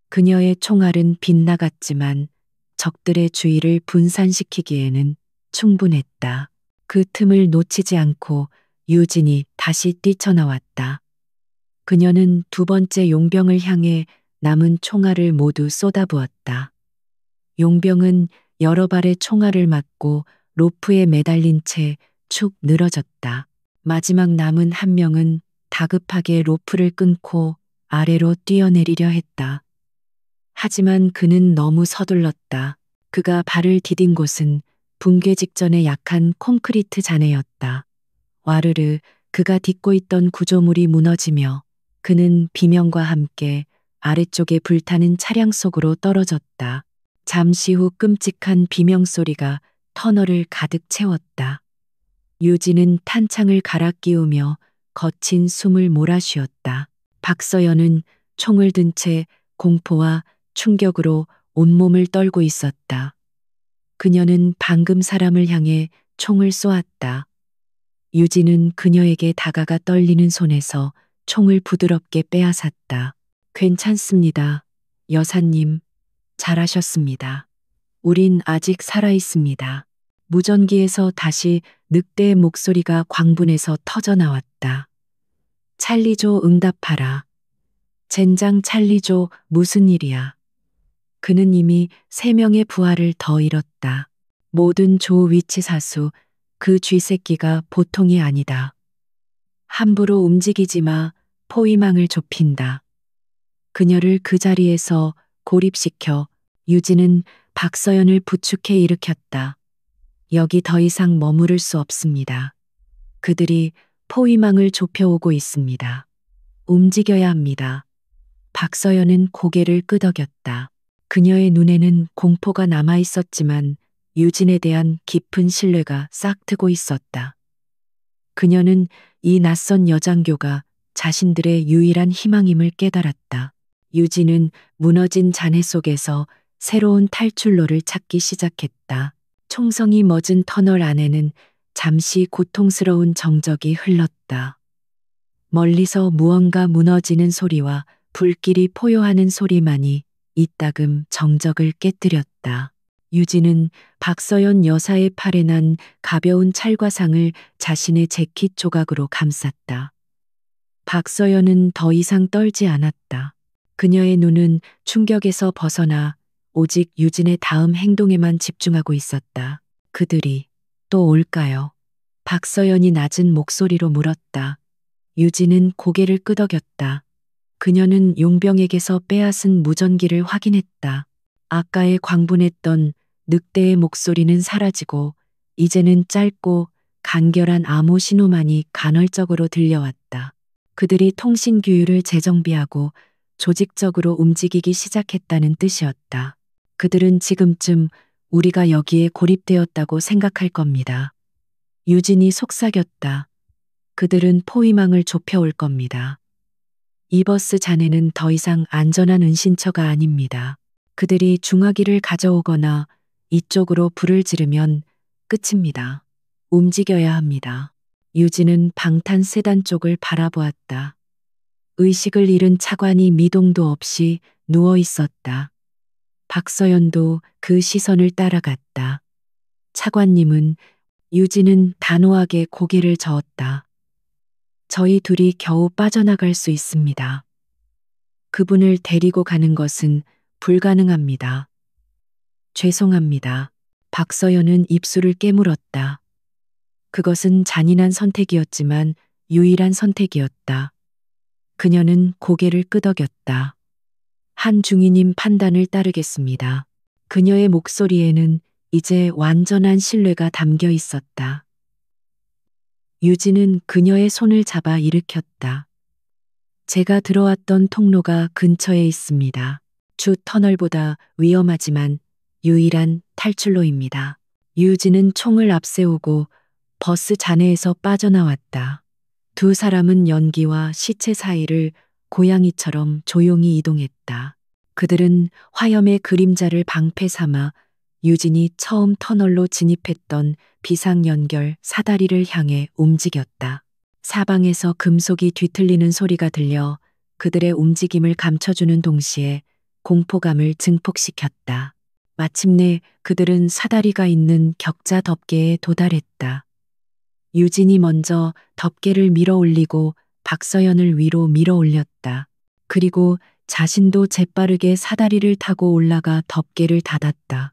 그녀의 총알은 빗나갔지만 적들의 주의를 분산시키기에는 충분했다. 그 틈을 놓치지 않고 유진이 다시 뛰쳐나왔다. 그녀는 2번째 용병을 향해 남은 총알을 모두 쏟아부었다. 용병은 여러 발의 총알을 맞고 로프에 매달린 채 축 늘어졌다. 마지막 남은 한 명은 다급하게 로프를 끊고 아래로 뛰어내리려 했다. 하지만 그는 너무 서둘렀다. 그가 발을 디딘 곳은 붕괴 직전의 약한 콘크리트 잔해였다. 와르르 그가 딛고 있던 구조물이 무너지며 그는 비명과 함께 아래쪽에 불타는 차량 속으로 떨어졌다. 잠시 후 끔찍한 비명 소리가 터널을 가득 채웠다. 유진은 탄창을 갈아 끼우며 거친 숨을 몰아쉬었다. 박서연은 총을 든 채 공포와 충격으로 온몸을 떨고 있었다. 그녀는 방금 사람을 향해 총을 쏘았다. 유진은 그녀에게 다가가 떨리는 손에서 총을 부드럽게 빼앗았다. 괜찮습니다. 여사님, 잘하셨습니다. 우린 아직 살아있습니다. 무전기에서 다시 늑대의 목소리가 광분에서 터져 나왔다. 찰리조 응답하라. 젠장 찰리조 무슨 일이야. 그는 이미 3명의 부하를 더 잃었다. 모든 조 위치 사수, 그 쥐새끼가 보통이 아니다. 함부로 움직이지 마, 포위망을 좁힌다. 그녀를 그 자리에서 고립시켜 유진은 박서연을 부축해 일으켰다. 여기 더 이상 머무를 수 없습니다. 그들이 포위망을 좁혀오고 있습니다. 움직여야 합니다. 박서연은 고개를 끄덕였다. 그녀의 눈에는 공포가 남아 있었지만 유진에 대한 깊은 신뢰가 싹트고 있었다. 그녀는 이 낯선 여장교가 자신들의 유일한 희망임을 깨달았다. 유진은 무너진 잔해 속에서 새로운 탈출로를 찾기 시작했다. 총성이 멎은 터널 안에는 잠시 고통스러운 정적이 흘렀다. 멀리서 무언가 무너지는 소리와 불길이 포효하는 소리만이 이따금 정적을 깨뜨렸다. 유진은 박서연 여사의 팔에 난 가벼운 찰과상을 자신의 재킷 조각으로 감쌌다. 박서연은 더 이상 떨지 않았다. 그녀의 눈은 충격에서 벗어나 오직 유진의 다음 행동에만 집중하고 있었다. 그들이 또 올까요? 박서연이 낮은 목소리로 물었다. 유진은 고개를 끄덕였다. 그녀는 용병에게서 빼앗은 무전기를 확인했다. 아까의 광분했던 늑대의 목소리는 사라지고 이제는 짧고 간결한 암호 신호만이 간헐적으로 들려왔다. 그들이 통신 규율을 재정비하고 조직적으로 움직이기 시작했다는 뜻이었다. 그들은 지금쯤 우리가 여기에 고립되었다고 생각할 겁니다. 유진이 속삭였다. 그들은 포위망을 좁혀올 겁니다. 이 버스 잔해는 더 이상 안전한 은신처가 아닙니다. 그들이 중화기를 가져오거나 이쪽으로 불을 지르면 끝입니다. 움직여야 합니다. 유진은 방탄 세단 쪽을 바라보았다. 의식을 잃은 차관이 미동도 없이 누워 있었다. 박서연도 그 시선을 따라갔다. 차관님은 유진은 단호하게 고개를 저었다. 저희 둘이 겨우 빠져나갈 수 있습니다. 그분을 데리고 가는 것은 불가능합니다. 죄송합니다. 박서연은 입술을 깨물었다. 그것은 잔인한 선택이었지만 유일한 선택이었다. 그녀는 고개를 끄덕였다. 한 중위님 판단을 따르겠습니다. 그녀의 목소리에는 이제 완전한 신뢰가 담겨 있었다. 유진은 그녀의 손을 잡아 일으켰다. 제가 들어왔던 통로가 근처에 있습니다. 주 터널보다 위험하지만 유일한 탈출로입니다. 유진은 총을 앞세우고 버스 잔해에서 빠져나왔다. 두 사람은 연기와 시체 사이를 고양이처럼 조용히 이동했다. 그들은 화염의 그림자를 방패 삼아 유진이 처음 터널로 진입했던 비상연결 사다리를 향해 움직였다. 사방에서 금속이 뒤틀리는 소리가 들려 그들의 움직임을 감춰주는 동시에 공포감을 증폭시켰다. 마침내 그들은 사다리가 있는 격자 덮개에 도달했다. 유진이 먼저 덮개를 밀어 올리고 박서연을 위로 밀어 올렸다. 그리고 자신도 재빠르게 사다리를 타고 올라가 덮개를 닫았다.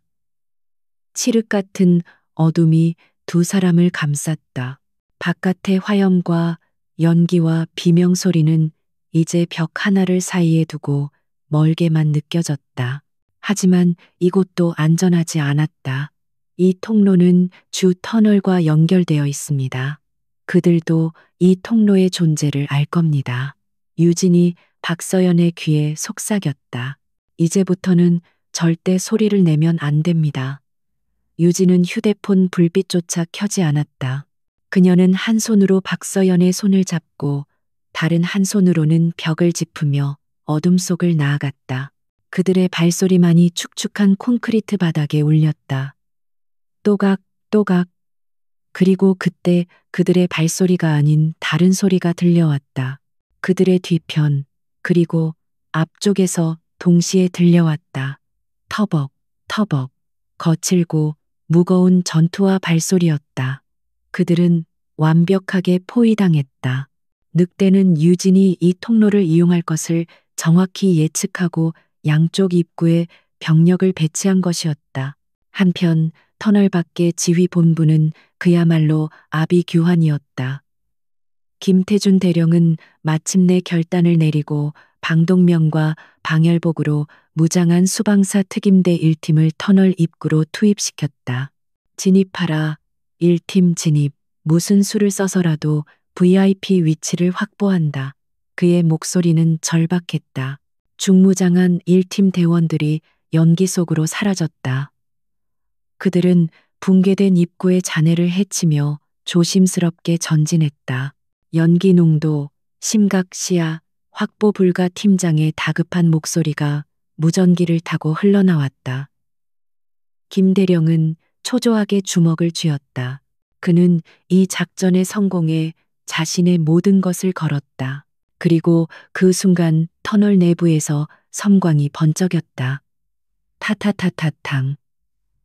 칠흑 같은 어둠이 두 사람을 감쌌다. 바깥의 화염과 연기와 비명 소리는 이제 벽 하나를 사이에 두고 멀게만 느껴졌다. 하지만 이곳도 안전하지 않았다. 이 통로는 주 터널과 연결되어 있습니다. 그들도 이 통로의 존재를 알 겁니다. 유진이 박서연의 귀에 속삭였다. 이제부터는 절대 소리를 내면 안 됩니다. 유진은 휴대폰 불빛조차 켜지 않았다. 그녀는 한 손으로 박서연의 손을 잡고 다른 한 손으로는 벽을 짚으며 어둠 속을 나아갔다. 그들의 발소리만이 축축한 콘크리트 바닥에 울렸다. 또각, 또각. 그리고 그때 그들의 발소리가 아닌 다른 소리가 들려왔다. 그들의 뒤편, 그리고 앞쪽에서 동시에 들려왔다. 터벅, 터벅, 거칠고 무거운 전투와 발소리였다. 그들은 완벽하게 포위당했다. 늑대는 유진이 이 통로를 이용할 것을 정확히 예측하고 양쪽 입구에 병력을 배치한 것이었다. 한편 터널 밖의 지휘 본부는 그야말로 아비규환이었다. 김태준 대령은 마침내 결단을 내리고 방독면과 방열복으로 무장한 수방사 특임대 1팀을 터널 입구로 투입시켰다. 진입하라. 1팀 진입. 무슨 수를 써서라도 VIP 위치를 확보한다. 그의 목소리는 절박했다. 중무장한 1팀 대원들이 연기 속으로 사라졌다. 그들은 붕괴된 입구의 잔해를 헤치며 조심스럽게 전진했다. 연기 농도, 심각 시야, 확보 불가 팀장의 다급한 목소리가 무전기를 타고 흘러나왔다. 김대령은 초조하게 주먹을 쥐었다. 그는 이 작전의 성공에 자신의 모든 것을 걸었다. 그리고 그 순간 터널 내부에서 섬광이 번쩍였다. 타타타타탕.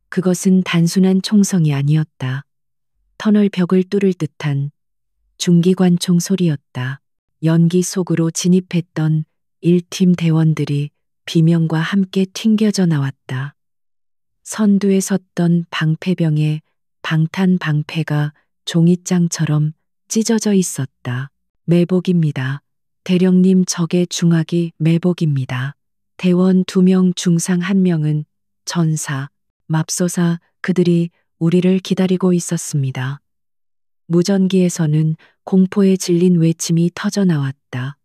그것은 단순한 총성이 아니었다. 터널 벽을 뚫을 듯한 중기관총 소리였다. 연기 속으로 진입했던 1팀 대원들이 비명과 함께 튕겨져 나왔다. 선두에 섰던 방패병에 방탄 방패가 종이장처럼 찢어져 있었다. 매복입니다. 대령님 적의 중학이 매복입니다. 대원 2명 중상 1명은 전사, 맙소사 그들이 우리를 기다리고 있었습니다. 무전기에서는 공포에 질린 외침이 터져 나왔다.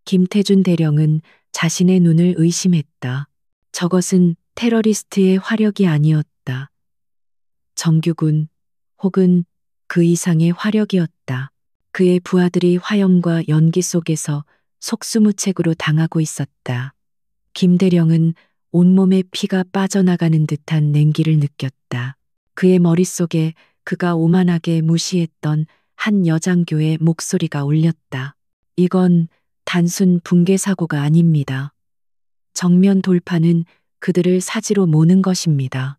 김태준 대령은 자신의 눈을 의심했다. 저것은 테러리스트의 화력이 아니었다. 정규군 혹은 그 이상의 화력이었다. 그의 부하들이 화염과 연기 속에서 속수무책으로 당하고 있었다. 김대령은 온몸에 피가 빠져나가는 듯한 냉기를 느꼈다. 그의 머릿속에 그가 오만하게 무시했던 한 여장교의 목소리가 울렸다. 이건 단순 붕괴 사고가 아닙니다. 정면 돌파는 그들을 사지로 모는 것입니다.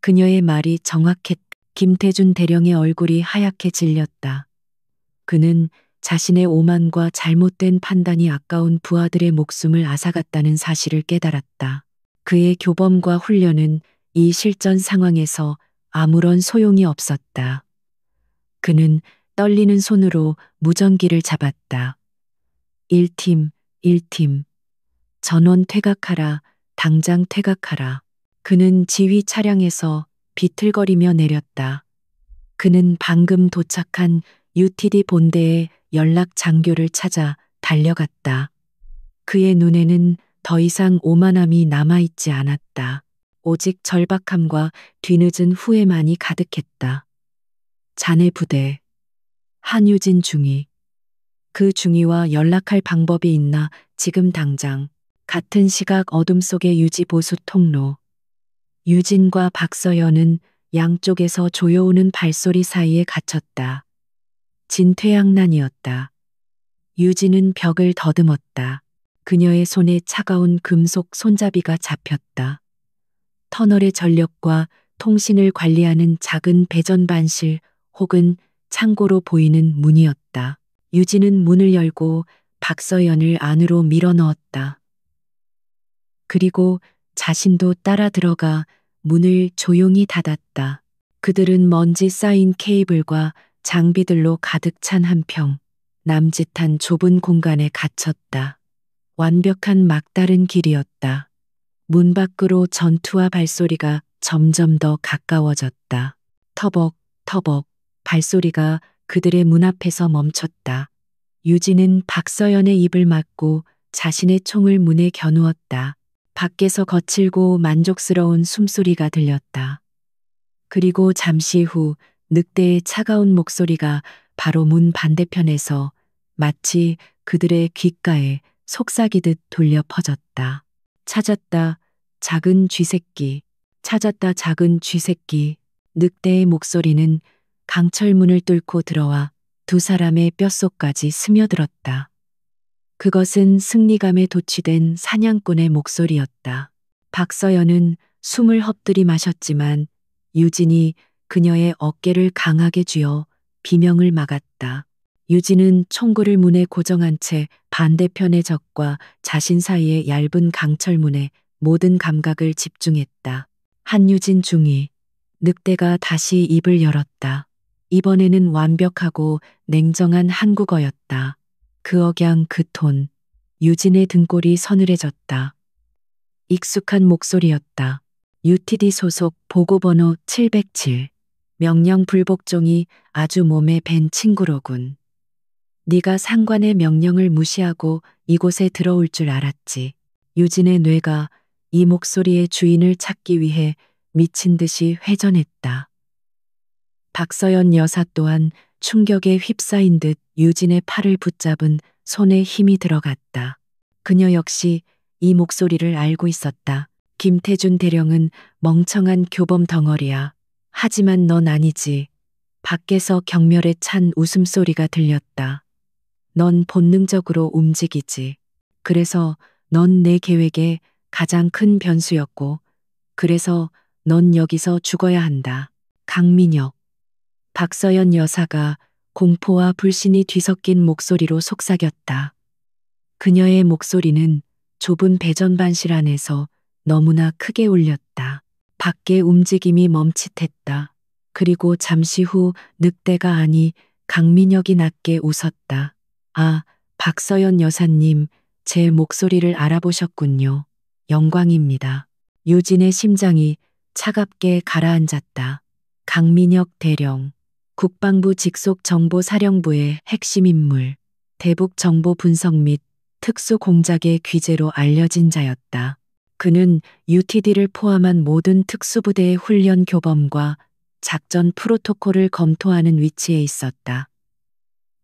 그녀의 말이 정확했다. 김태준 대령의 얼굴이 하얗게 질렸다. 그는 자신의 오만과 잘못된 판단이 아까운 부하들의 목숨을 앗아갔다는 사실을 깨달았다. 그의 교범과 훈련은 이 실전 상황에서 아무런 소용이 없었다. 그는 떨리는 손으로 무전기를 잡았다. 1팀, 1팀. 전원 퇴각하라, 당장 퇴각하라. 그는 지휘 차량에서 비틀거리며 내렸다. 그는 방금 도착한 UTD 본대의 연락 장교를 찾아 달려갔다. 그의 눈에는 더 이상 오만함이 남아있지 않았다. 오직 절박함과 뒤늦은 후회만이 가득했다. 자네 부대. 한유진 중위. 그 중위와 연락할 방법이 있나 지금 당장. 같은 시각 어둠 속의 유지 보수 통로. 유진과 박서연은 양쪽에서 조여오는 발소리 사이에 갇혔다. 진퇴양난이었다. 유진은 벽을 더듬었다. 그녀의 손에 차가운 금속 손잡이가 잡혔다. 터널의 전력과 통신을 관리하는 작은 배전반실 혹은 창고로 보이는 문이었다. 유진은 문을 열고 박서연을 안으로 밀어넣었다. 그리고 자신도 따라 들어가 문을 조용히 닫았다. 그들은 먼지 쌓인 케이블과 장비들로 가득 찬 한평, 남짓한 좁은 공간에 갇혔다. 완벽한 막다른 길이었다. 문 밖으로 전투와 발소리가 점점 더 가까워졌다. 터벅, 터벅, 발소리가 그들의 문 앞에서 멈췄다. 유진은 박서연의 입을 막고 자신의 총을 문에 겨누었다. 밖에서 거칠고 만족스러운 숨소리가 들렸다. 그리고 잠시 후 늑대의 차가운 목소리가 바로 문 반대편에서 마치 그들의 귓가에 속삭이듯 돌려 퍼졌다. 찾았다, 작은 쥐새끼. 찾았다, 작은 쥐새끼. 늑대의 목소리는 강철문을 뚫고 들어와 두 사람의 뼛속까지 스며들었다. 그것은 승리감에 도취된 사냥꾼의 목소리였다. 박서연은 숨을 헛들이 마셨지만 유진이 그녀의 어깨를 강하게 쥐어 비명을 막았다. 유진은 총구를 문에 고정한 채 반대편의 적과 자신 사이의 얇은 강철문에 모든 감각을 집중했다. 한유진 중위. 늑대가 다시 입을 열었다. 이번에는 완벽하고 냉정한 한국어였다. 그 억양 그 톤. 유진의 등골이 서늘해졌다. 익숙한 목소리였다. UTD 소속 보고번호 707. 명령 불복종이 아주 몸에 밴 친구로군. 네가 상관의 명령을 무시하고 이곳에 들어올 줄 알았지. 유진의 뇌가 이 목소리의 주인을 찾기 위해 미친 듯이 회전했다. 박서연 여사 또한 충격에 휩싸인 듯 유진의 팔을 붙잡은 손에 힘이 들어갔다. 그녀 역시 이 목소리를 알고 있었다. 김태준 대령은 멍청한 교범 덩어리야. 하지만 넌 아니지. 밖에서 경멸에 찬 웃음소리가 들렸다. 넌 본능적으로 움직이지. 그래서 넌 내 계획의 가장 큰 변수였고, 그래서 넌 여기서 죽어야 한다. 강민혁. 박서연 여사가 공포와 불신이 뒤섞인 목소리로 속삭였다. 그녀의 목소리는 좁은 배전반실 안에서 너무나 크게 울렸다. 밖의 움직임이 멈칫했다. 그리고 잠시 후 늑대가 아니 강민혁이 낮게 웃었다. 아, 박서연 여사님, 제 목소리를 알아보셨군요. 영광입니다. 유진의 심장이 차갑게 가라앉았다. 강민혁 대령. 국방부 직속 정보사령부의 핵심 인물. 대북 정보 분석 및 특수 공작의 귀재로 알려진 자였다. 그는 UTD를 포함한 모든 특수부대의 훈련 교범과 작전 프로토콜을 검토하는 위치에 있었다.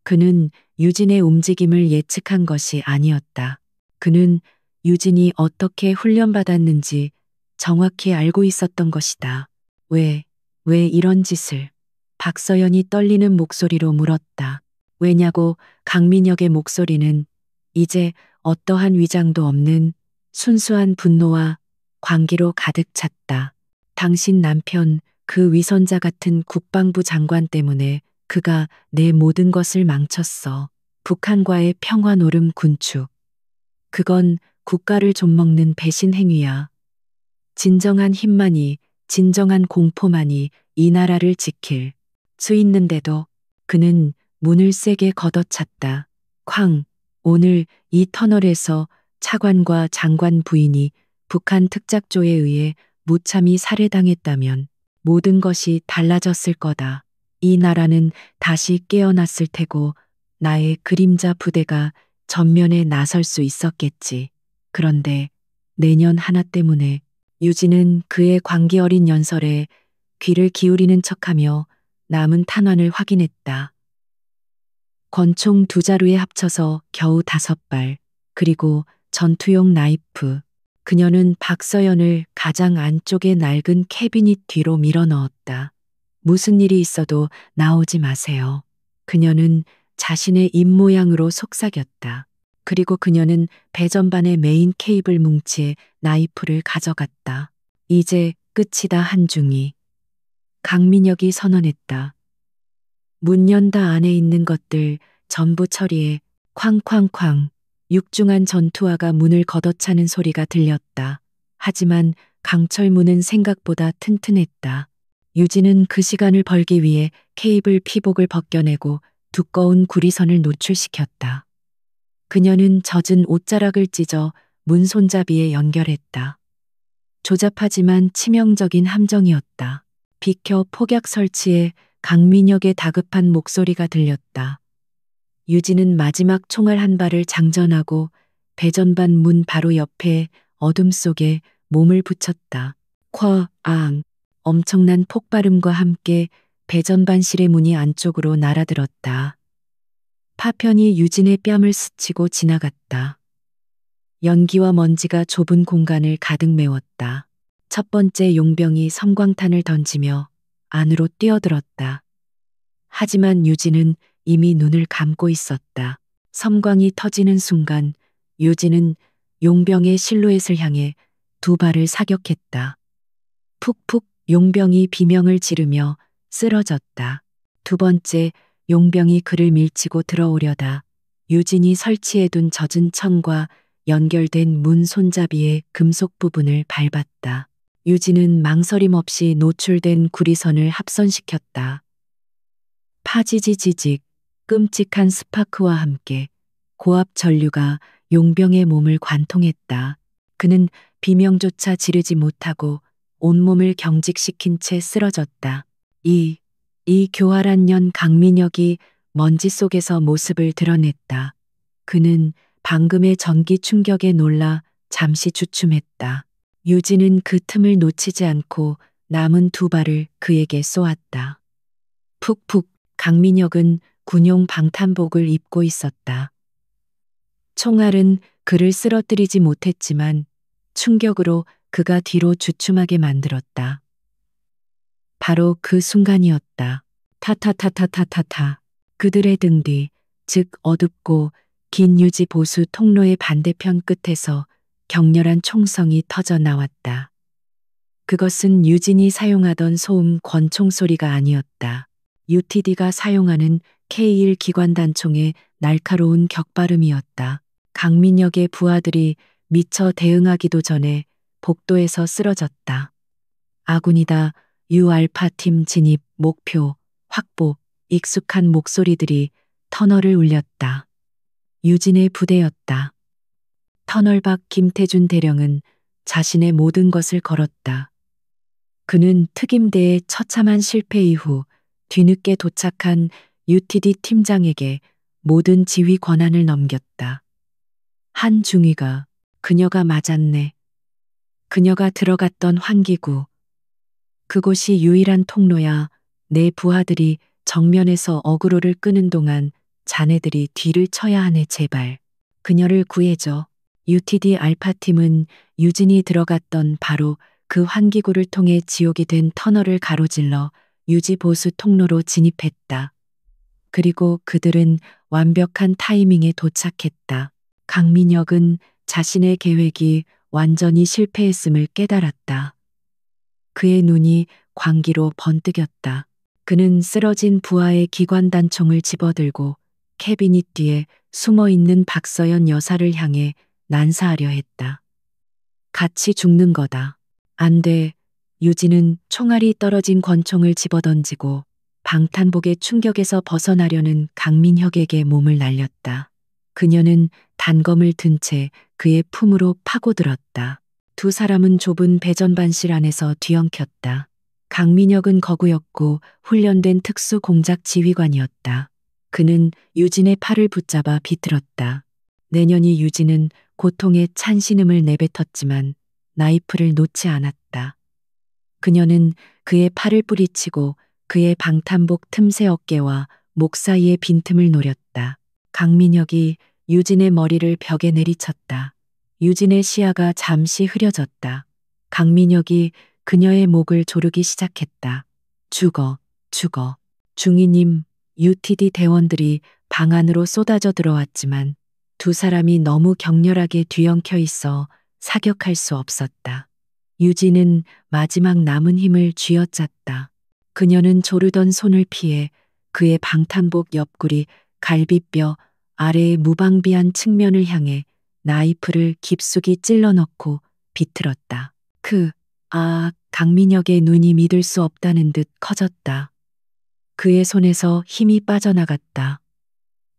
그는 유진의 움직임을 예측한 것이 아니었다. 그는 유진이 어떻게 훈련받았는지 정확히 알고 있었던 것이다. 왜 이런 짓을? 박서연이 떨리는 목소리로 물었다. 왜냐고 강민혁의 목소리는 이제 어떠한 위장도 없는 순수한 분노와 광기로 가득 찼다. 당신 남편 그 위선자 같은 국방부 장관 때문에 그가 내 모든 것을 망쳤어. 북한과의 평화 노름 군축. 그건 국가를 좀먹는 배신 행위야. 진정한 힘만이, 진정한 공포만이 이 나라를 지킬 수 있는데도 그는 문을 세게 걷어찼다. 쾅! 오늘 이 터널에서 차관과 장관 부인이 북한 특작조에 의해 무참히 살해당했다면 모든 것이 달라졌을 거다. 이 나라는 다시 깨어났을 테고 나의 그림자 부대가 전면에 나설 수 있었겠지. 그런데 내년 하나 때문에 유진은 그의 광기 어린 연설에 귀를 기울이는 척하며 남은 탄환을 확인했다. 권총 2자루에 합쳐서 겨우 5발, 그리고 전투용 나이프. 그녀는 박서연을 가장 안쪽의 낡은 캐비닛 뒤로 밀어 넣었다. 무슨 일이 있어도 나오지 마세요. 그녀는 자신의 입모양으로 속삭였다. 그리고 그녀는 배전반의 메인 케이블 뭉치에 나이프를 가져갔다. 이제 끝이다 한중이. 강민혁이 선언했다. 문 연다 안에 있는 것들 전부 처리해. 쾅쾅쾅. 육중한 전투화가 문을 걷어차는 소리가 들렸다. 하지만 강철문은 생각보다 튼튼했다. 유진은 그 시간을 벌기 위해 케이블 피복을 벗겨내고 두꺼운 구리선을 노출시켰다. 그녀는 젖은 옷자락을 찢어 문 손잡이에 연결했다. 조잡하지만 치명적인 함정이었다. 비켜 폭약 설치에 강민혁의 다급한 목소리가 들렸다. 유진은 마지막 총알 한 발을 장전하고 배전반 문 바로 옆에 어둠 속에 몸을 붙였다. 쾅! 엄청난 폭발음과 함께 배전반실의 문이 안쪽으로 날아들었다. 파편이 유진의 뺨을 스치고 지나갔다. 연기와 먼지가 좁은 공간을 가득 메웠다. 첫 번째 용병이 섬광탄을 던지며 안으로 뛰어들었다. 하지만 유진은 이미 눈을 감고 있었다. 섬광이 터지는 순간 유진은 용병의 실루엣을 향해 두 발을 사격했다. 푹푹 용병이 비명을 지르며 쓰러졌다. 두 번째 용병이 그를 밀치고 들어오려다 유진이 설치해둔 젖은 천과 연결된 문 손잡이의 금속 부분을 밟았다. 유진은 망설임 없이 노출된 구리선을 합선시켰다. 파지지지직 끔찍한 스파크와 함께 고압 전류가 용병의 몸을 관통했다. 그는 비명조차 지르지 못하고 온몸을 경직시킨 채 쓰러졌다. 이 교활한 년 강민혁이 먼지 속에서 모습을 드러냈다. 그는 방금의 전기 충격에 놀라 잠시 주춤했다. 유진은 그 틈을 놓치지 않고 남은 두 발을 그에게 쏘았다. 푹푹 강민혁은 군용 방탄복을 입고 있었다. 총알은 그를 쓰러뜨리지 못했지만 충격으로 그가 뒤로 주춤하게 만들었다. 바로 그 순간이었다. 타타타타타타타. 그들의 등 뒤, 즉 어둡고 긴 유지 보수 통로의 반대편 끝에서 격렬한 총성이 터져 나왔다. 그것은 유진이 사용하던 소음 권총 소리가 아니었다. UTD가 사용하는 K1 기관단총의 날카로운 격발음이었다. 강민혁의 부하들이 미처 대응하기도 전에 복도에서 쓰러졌다. 아군이다. 유알파팀 진입, 목표, 확보, 익숙한 목소리들이 터널을 울렸다. 유진의 부대였다. 터널 밖 김태준 대령은 자신의 모든 것을 걸었다. 그는 특임대의 처참한 실패 이후 뒤늦게 도착한 UTD 팀장에게 모든 지휘 권한을 넘겼다. 한 중위가 그녀가 맞았네. 그녀가 들어갔던 환기구. 그곳이 유일한 통로야. 내 부하들이 정면에서 어그로를 끄는 동안 자네들이 뒤를 쳐야 하네 제발. 그녀를 구해줘. UTD 알파팀은 유진이 들어갔던 바로 그 환기구를 통해 지옥이 된 터널을 가로질러 유지 보수 통로로 진입했다. 그리고 그들은 완벽한 타이밍에 도착했다. 강민혁은 자신의 계획이 완전히 실패했음을 깨달았다. 그의 눈이 광기로 번뜩였다. 그는 쓰러진 부하의 기관단총을 집어들고 캐비닛 뒤에 숨어있는 박서연 여사를 향해 난사하려 했다. 같이 죽는 거다. 안 돼. 유진은 총알이 떨어진 권총을 집어던지고 방탄복의 충격에서 벗어나려는 강민혁에게 몸을 날렸다. 그녀는 단검을 든 채 그의 품으로 파고들었다. 두 사람은 좁은 배전반실 안에서 뒤엉켰다. 강민혁은 거구였고 훈련된 특수 공작 지휘관이었다. 그는 유진의 팔을 붙잡아 비틀었다. 내년이 유진은 고통에 찬 신음을 내뱉었지만 나이프를 놓지 않았다. 그녀는 그의 팔을 뿌리치고 그의 방탄복 틈새 어깨와 목 사이의 빈틈을 노렸다. 강민혁이 유진의 머리를 벽에 내리쳤다. 유진의 시야가 잠시 흐려졌다. 강민혁이 그녀의 목을 조르기 시작했다. 죽어, 죽어. 중위님, UTD 대원들이 방 안으로 쏟아져 들어왔지만 두 사람이 너무 격렬하게 뒤엉켜 있어 사격할 수 없었다. 유진은 마지막 남은 힘을 쥐어짰다. 그녀는 조르던 손을 피해 그의 방탄복 옆구리 갈비뼈 아래의 무방비한 측면을 향해 나이프를 깊숙이 찔러 넣고 비틀었다. 강민혁의 눈이 믿을 수 없다는 듯 커졌다. 그의 손에서 힘이 빠져나갔다.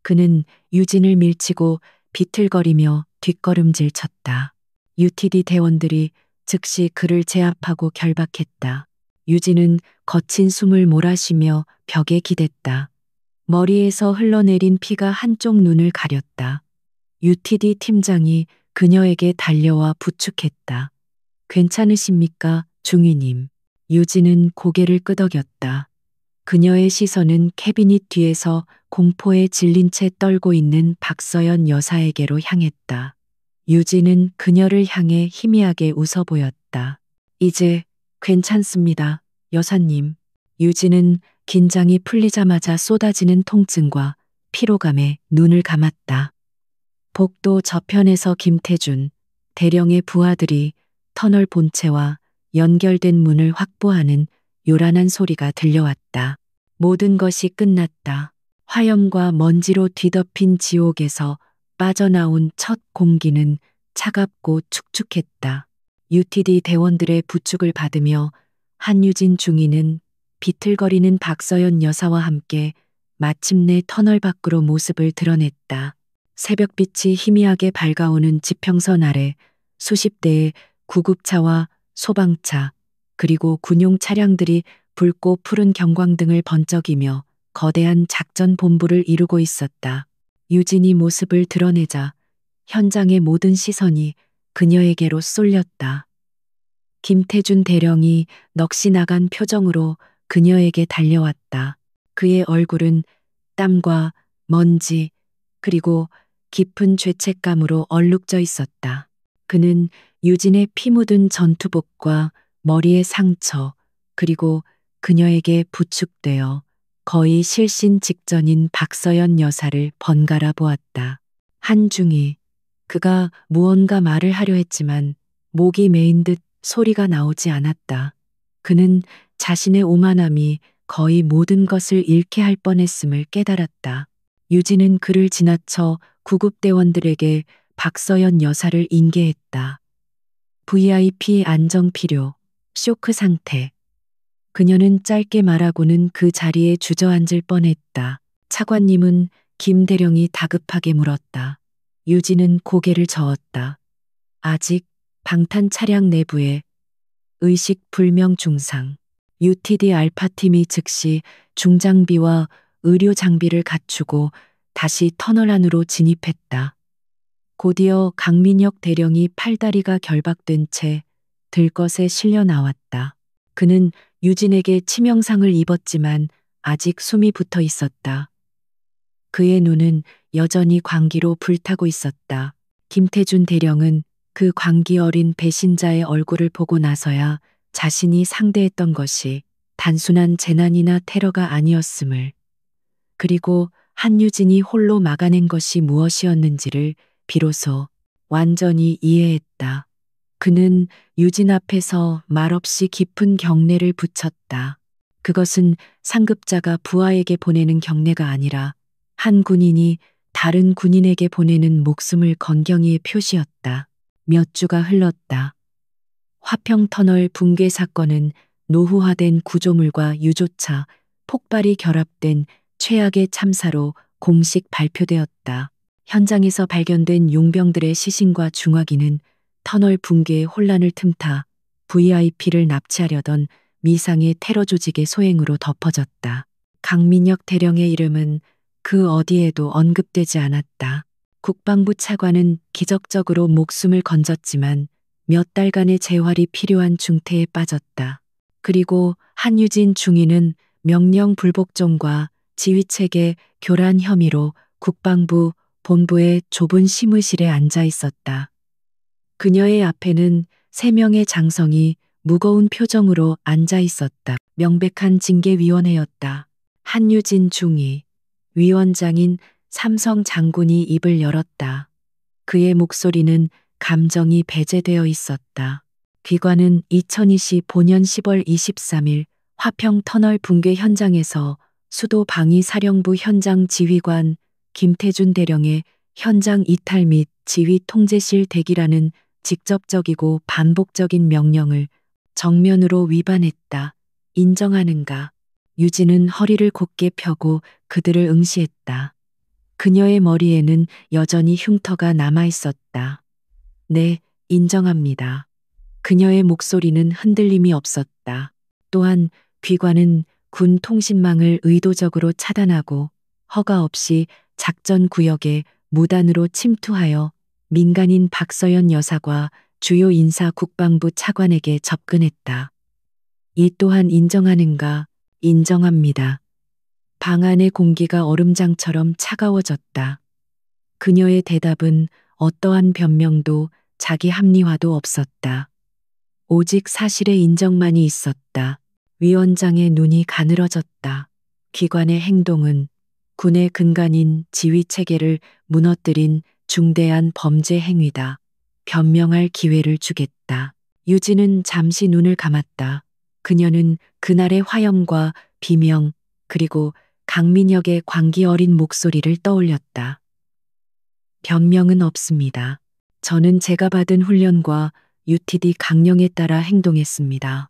그는 유진을 밀치고 비틀거리며 뒷걸음질 쳤다. UTD 대원들이 즉시 그를 제압하고 결박했다. 유진은 거친 숨을 몰아쉬며 벽에 기댔다. 머리에서 흘러내린 피가 한쪽 눈을 가렸다. UTD 팀장이 그녀에게 달려와 부축했다. 괜찮으십니까, 중위님? 유진은 고개를 끄덕였다. 그녀의 시선은 캐비닛 뒤에서 공포에 질린 채 떨고 있는 박서연 여사에게로 향했다. 유진은 그녀를 향해 희미하게 웃어 보였다. 이제 괜찮습니다, 여사님. 유진은 긴장이 풀리자마자 쏟아지는 통증과 피로감에 눈을 감았다. 복도 저편에서 김태준, 대령의 부하들이 터널 본체와 연결된 문을 확보하는 요란한 소리가 들려왔다. 모든 것이 끝났다. 화염과 먼지로 뒤덮인 지옥에서 빠져나온 첫 공기는 차갑고 축축했다. UTD 대원들의 부축을 받으며 한유진 중위는 비틀거리는 박서연 여사와 함께 마침내 터널 밖으로 모습을 드러냈다. 새벽빛이 희미하게 밝아오는 지평선 아래 수십 대의 구급차와 소방차 그리고 군용 차량들이 붉고 푸른 경광등을 번쩍이며 거대한 작전 본부를 이루고 있었다. 유진이 모습을 드러내자 현장의 모든 시선이 그녀에게로 쏠렸다. 김태준 대령이 넋이 나간 표정으로 그녀에게 달려왔다. 그의 얼굴은 땀과 먼지 그리고 깊은 죄책감으로 얼룩져 있었다. 그는 유진의 피 묻은 전투복과 머리의 상처 그리고 그녀에게 부축되어 거의 실신 직전인 박서연 여사를 번갈아 보았다. 한중이 그가 무언가 말을 하려 했지만 목이 메인 듯 소리가 나오지 않았다. 그는 자신의 오만함이 거의 모든 것을 잃게 할 뻔했음을 깨달았다. 유진은 그를 지나쳐 구급대원들에게 박서연 여사를 인계했다. VIP 안정 필요, 쇼크 상태. 그녀는 짧게 말하고는 그 자리에 주저앉을 뻔했다. 차관님은 김 대령이 다급하게 물었다. 유진은 고개를 저었다. 아직 방탄 차량 내부에 의식 불명 중상. UTD 알파팀이 즉시 중장비와 의료 장비를 갖추고 다시 터널 안으로 진입했다. 곧이어 강민혁 대령이 팔다리가 결박된 채 들것에 실려 나왔다. 그는 유진에게 치명상을 입었지만 아직 숨이 붙어 있었다. 그의 눈은 여전히 광기로 불타고 있었다. 김태준 대령은 그 광기 어린 배신자의 얼굴을 보고 나서야 자신이 상대했던 것이 단순한 재난이나 테러가 아니었음을, 그리고 한유진이 홀로 막아낸 것이 무엇이었는지를 비로소 완전히 이해했다. 그는 유진 앞에서 말없이 깊은 경례를 붙였다. 그것은 상급자가 부하에게 보내는 경례가 아니라 한 군인이 다른 군인에게 보내는 목숨을 건 경의의 표시였다. 몇 주가 흘렀다. 화평터널 붕괴 사건은 노후화된 구조물과 유조차, 폭발이 결합된 최악의 참사로 공식 발표되었다. 현장에서 발견된 용병들의 시신과 중화기는 터널 붕괴의 혼란을 틈타 VIP를 납치하려던 미상의 테러 조직의 소행으로 덮어졌다. 강민혁 대령의 이름은 그 어디에도 언급되지 않았다. 국방부 차관은 기적적으로 목숨을 건졌지만 몇 달간의 재활이 필요한 중태에 빠졌다. 그리고 한유진 중위는 명령 불복종과 지휘체계 교란 혐의로 국방부 본부의 좁은 심의실에 앉아 있었다. 그녀의 앞에는 3명의 장성이 무거운 표정으로 앉아 있었다. 명백한 징계위원회였다. 한유진 중위, 위원장인 삼성 장군이 입을 열었다. 그의 목소리는 감정이 배제되어 있었다. 기관은 2025년 10월 23일 화평터널 붕괴 현장에서 수도 방위사령부 현장 지휘관 김태준 대령의 현장 이탈 및 지휘 통제실 대기라는 직접적이고 반복적인 명령을 정면으로 위반했다. 인정하는가? 유진은 허리를 곧게 펴고 그들을 응시했다. 그녀의 머리에는 여전히 흉터가 남아 있었다. 네, 인정합니다. 그녀의 목소리는 흔들림이 없었다. 또한 귀관은 군 통신망을 의도적으로 차단하고 허가 없이 작전 구역에 무단으로 침투하여 민간인 박서연 여사와 주요 인사 국방부 차관에게 접근했다. 이 또한 인정하는가? 인정합니다. 방 안의 공기가 얼음장처럼 차가워졌다. 그녀의 대답은 어떠한 변명도 자기 합리화도 없었다. 오직 사실의 인정만이 있었다. 위원장의 눈이 가늘어졌다. 기관의 행동은 군의 근간인 지휘 체계를 무너뜨린 중대한 범죄 행위다. 변명할 기회를 주겠다. 유진은 잠시 눈을 감았다. 그녀는 그날의 화염과 비명, 그리고 강민혁의 광기 어린 목소리를 떠올렸다. 변명은 없습니다. 저는 제가 받은 훈련과 UTD 강령에 따라 행동했습니다.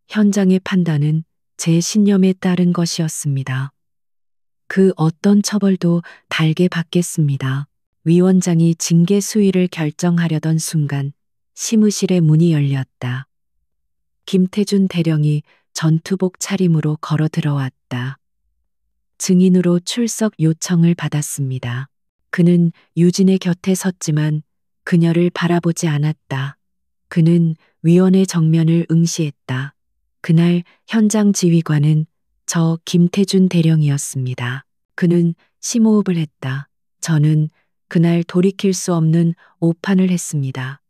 현장의 판단은 제 신념에 따른 것이었습니다. 그 어떤 처벌도 달게 받겠습니다. 위원장이 징계 수위를 결정하려던 순간 심의실의 문이 열렸다. 김태준 대령이 전투복 차림으로 걸어 들어왔다. 증인으로 출석 요청을 받았습니다. 그는 유진의 곁에 섰지만 그녀를 바라보지 않았다. 그는 위원의 정면을 응시했다. 그날 현장 지휘관은 저 김태준 대령이었습니다. 그는 심호흡을 했다. 저는 그날 돌이킬 수 없는 오판을 했습니다.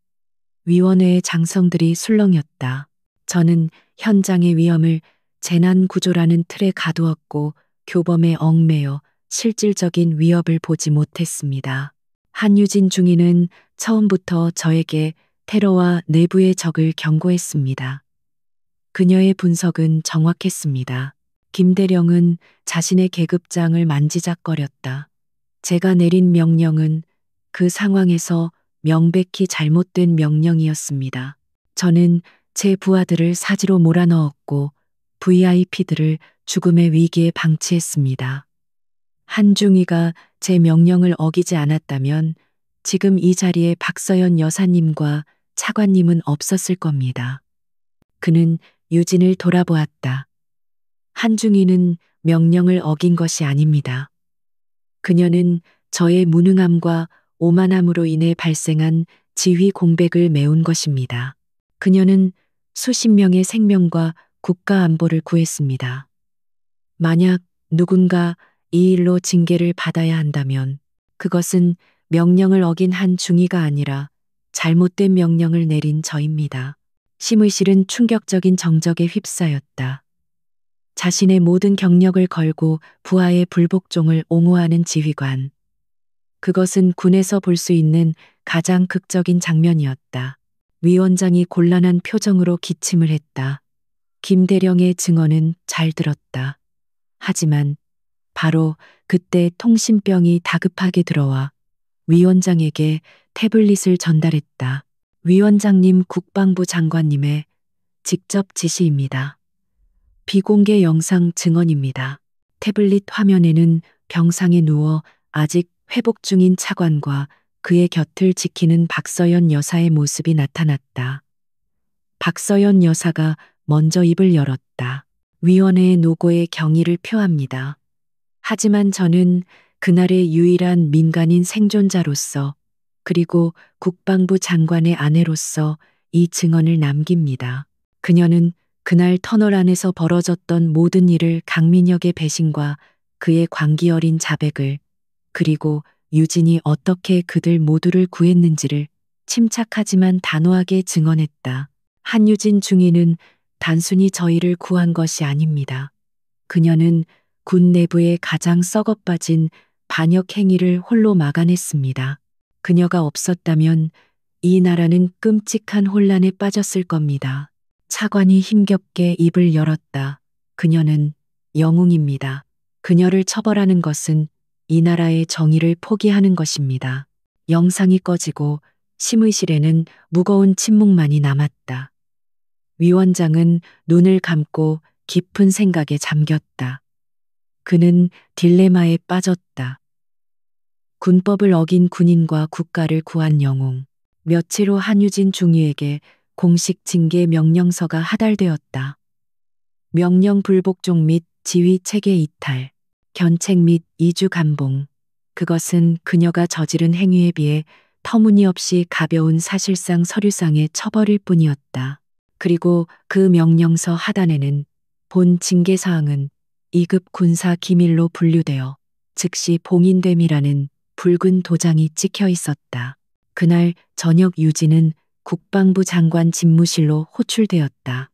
위원회의 장성들이 술렁였다. 저는 현장의 위험을 재난 구조라는 틀에 가두었고 교범에 얽매여 실질적인 위협을 보지 못했습니다. 한유진 중위는 처음부터 저에게 테러와 내부의 적을 경고했습니다. 그녀의 분석은 정확했습니다. 김대령은 자신의 계급장을 만지작거렸다. 제가 내린 명령은 그 상황에서 명백히 잘못된 명령이었습니다. 저는 제 부하들을 사지로 몰아넣었고 VIP들을 죽음의 위기에 방치했습니다. 한중위가 제 명령을 어기지 않았다면 지금 이 자리에 박서연 여사님과 차관님은 없었을 겁니다. 그는 유진을 돌아보았다. 한중위는 명령을 어긴 것이 아닙니다. 그녀는 저의 무능함과 오만함으로 인해 발생한 지휘 공백을 메운 것입니다. 그녀는 수십 명의 생명과 국가 안보를 구했습니다. 만약 누군가 이 일로 징계를 받아야 한다면 그것은 명령을 어긴 한 중위가 아니라 잘못된 명령을 내린 저입니다. 심의실은 충격적인 정적에 휩싸였다. 자신의 모든 경력을 걸고 부하의 불복종을 옹호하는 지휘관. 그것은 군에서 볼 수 있는 가장 극적인 장면이었다. 위원장이 곤란한 표정으로 기침을 했다. 김대령의 증언은 잘 들었다. 하지만 바로 그때 통신병이 다급하게 들어와 위원장에게 태블릿을 전달했다. 위원장님 국방부 장관님의 직접 지시입니다. 비공개 영상 증언입니다. 태블릿 화면에는 병상에 누워 아직 회복 중인 차관과 그의 곁을 지키는 박서연 여사의 모습이 나타났다. 박서연 여사가 먼저 입을 열었다. 위원회의 노고에 경의를 표합니다. 하지만 저는 그날의 유일한 민간인 생존자로서 그리고 국방부 장관의 아내로서 이 증언을 남깁니다. 그녀는 그날 터널 안에서 벌어졌던 모든 일을 강민혁의 배신과 그의 광기 어린 자백을 그리고 유진이 어떻게 그들 모두를 구했는지를 침착하지만 단호하게 증언했다. 한유진 중위는 단순히 저희를 구한 것이 아닙니다. 그녀는 군 내부의 가장 썩어빠진 반역 행위를 홀로 막아냈습니다. 그녀가 없었다면 이 나라는 끔찍한 혼란에 빠졌을 겁니다. 차관이 힘겹게 입을 열었다. 그녀는 영웅입니다. 그녀를 처벌하는 것은 이 나라의 정의를 포기하는 것입니다. 영상이 꺼지고 심의실에는 무거운 침묵만이 남았다. 위원장은 눈을 감고 깊은 생각에 잠겼다. 그는 딜레마에 빠졌다. 군법을 어긴 군인과 국가를 구한 영웅. 며칠 후 한유진 중위에게 공식 징계 명령서가 하달되었다. 명령 불복종 및 지휘 체계 이탈, 견책 및 이주 감봉. 그것은 그녀가 저지른 행위에 비해 터무니없이 가벼운 사실상 서류상의 처벌일 뿐이었다. 그리고 그 명령서 하단에는 본 징계 사항은 2급 군사 기밀로 분류되어 즉시 봉인됨이라는 붉은 도장이 찍혀 있었다. 그날 저녁 유진은 국방부 장관 집무실로 호출되었다.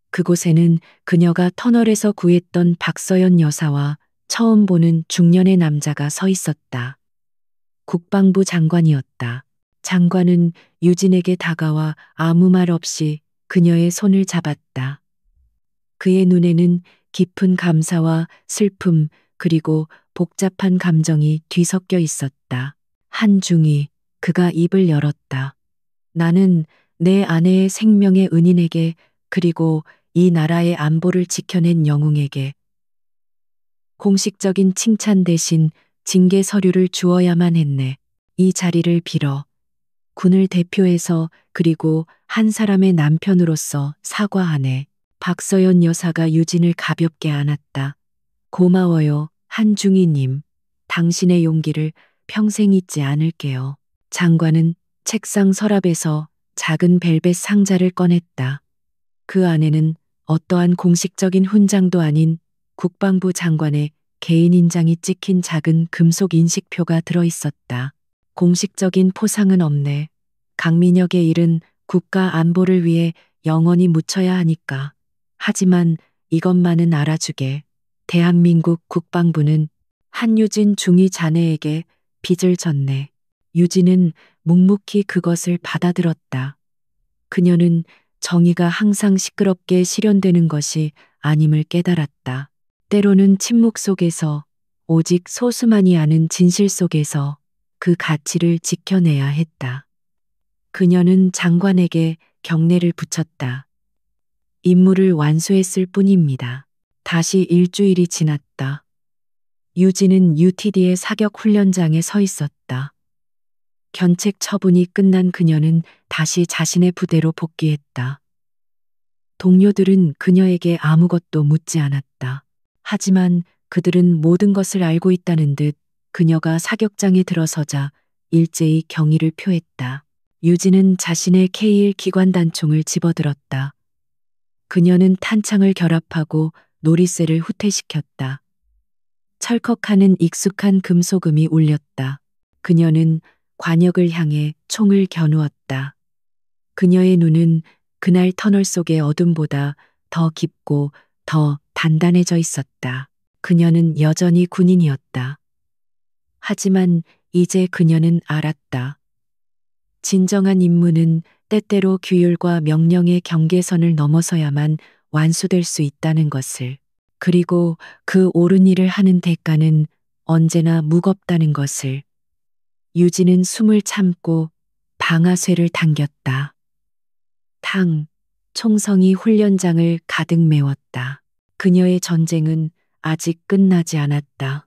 그곳에는 그녀가 터널에서 구했던 박서연 여사와 처음 보는 중년의 남자가 서 있었다. 국방부 장관이었다. 장관은 유진에게 다가와 아무 말 없이 그녀의 손을 잡았다. 그의 눈에는 깊은 감사와 슬픔 그리고 복잡한 감정이 뒤섞여 있었다. 한중이 그가 입을 열었다. 나는 내 아내의 생명의 은인에게 그리고 이 나라의 안보를 지켜낸 영웅에게 공식적인 칭찬 대신 징계 서류를 주어야만 했네. 이 자리를 빌어 군을 대표해서 그리고 한 사람의 남편으로서 사과하네. 박서연 여사가 유진을 가볍게 안았다. 고마워요, 한중희님. 당신의 용기를 평생 잊지 않을게요. 장관은 책상 서랍에서 작은 벨벳 상자를 꺼냈다. 그 안에는 어떠한 공식적인 훈장도 아닌 국방부 장관의 개인 인장이 찍힌 작은 금속 인식표가 들어 있었다. 공식적인 포상은 없네. 강민혁의 일은 국가 안보를 위해 영원히 묻혀야 하니까. 하지만 이것만은 알아주게. 대한민국 국방부는 한유진 중위 자네에게 빚을 졌네. 유진은 묵묵히 그것을 받아들었다. 그녀는 정의가 항상 시끄럽게 실현되는 것이 아님을 깨달았다. 때로는 침묵 속에서 오직 소수만이 아는 진실 속에서 그 가치를 지켜내야 했다. 그녀는 장관에게 경례를 붙였다. 임무를 완수했을 뿐입니다. 다시 일주일이 지났다. 유진은 UTD의 사격 훈련장에 서 있었다. 견책 처분이 끝난 그녀는 다시 자신의 부대로 복귀했다. 동료들은 그녀에게 아무것도 묻지 않았다. 하지만 그들은 모든 것을 알고 있다는 듯 그녀가 사격장에 들어서자 일제히 경의를 표했다. 유진은 자신의 K1 기관 단총을 집어들었다. 그녀는 탄창을 결합하고 놀이쇠를 후퇴시켰다. 철컥하는 익숙한 금속음이 울렸다. 그녀는 관역을 향해 총을 겨누었다. 그녀의 눈은 그날 터널 속의 어둠보다 더 깊고 더 단단해져 있었다. 그녀는 여전히 군인이었다. 하지만 이제 그녀는 알았다. 진정한 임무는 때때로 규율과 명령의 경계선을 넘어서야만 완수될 수 있다는 것을, 그리고 그 옳은 일을 하는 대가는 언제나 무겁다는 것을. 유진은 숨을 참고 방아쇠를 당겼다. 탕, 총성이 훈련장을 가득 메웠다. 그녀의 전쟁은 아직 끝나지 않았다.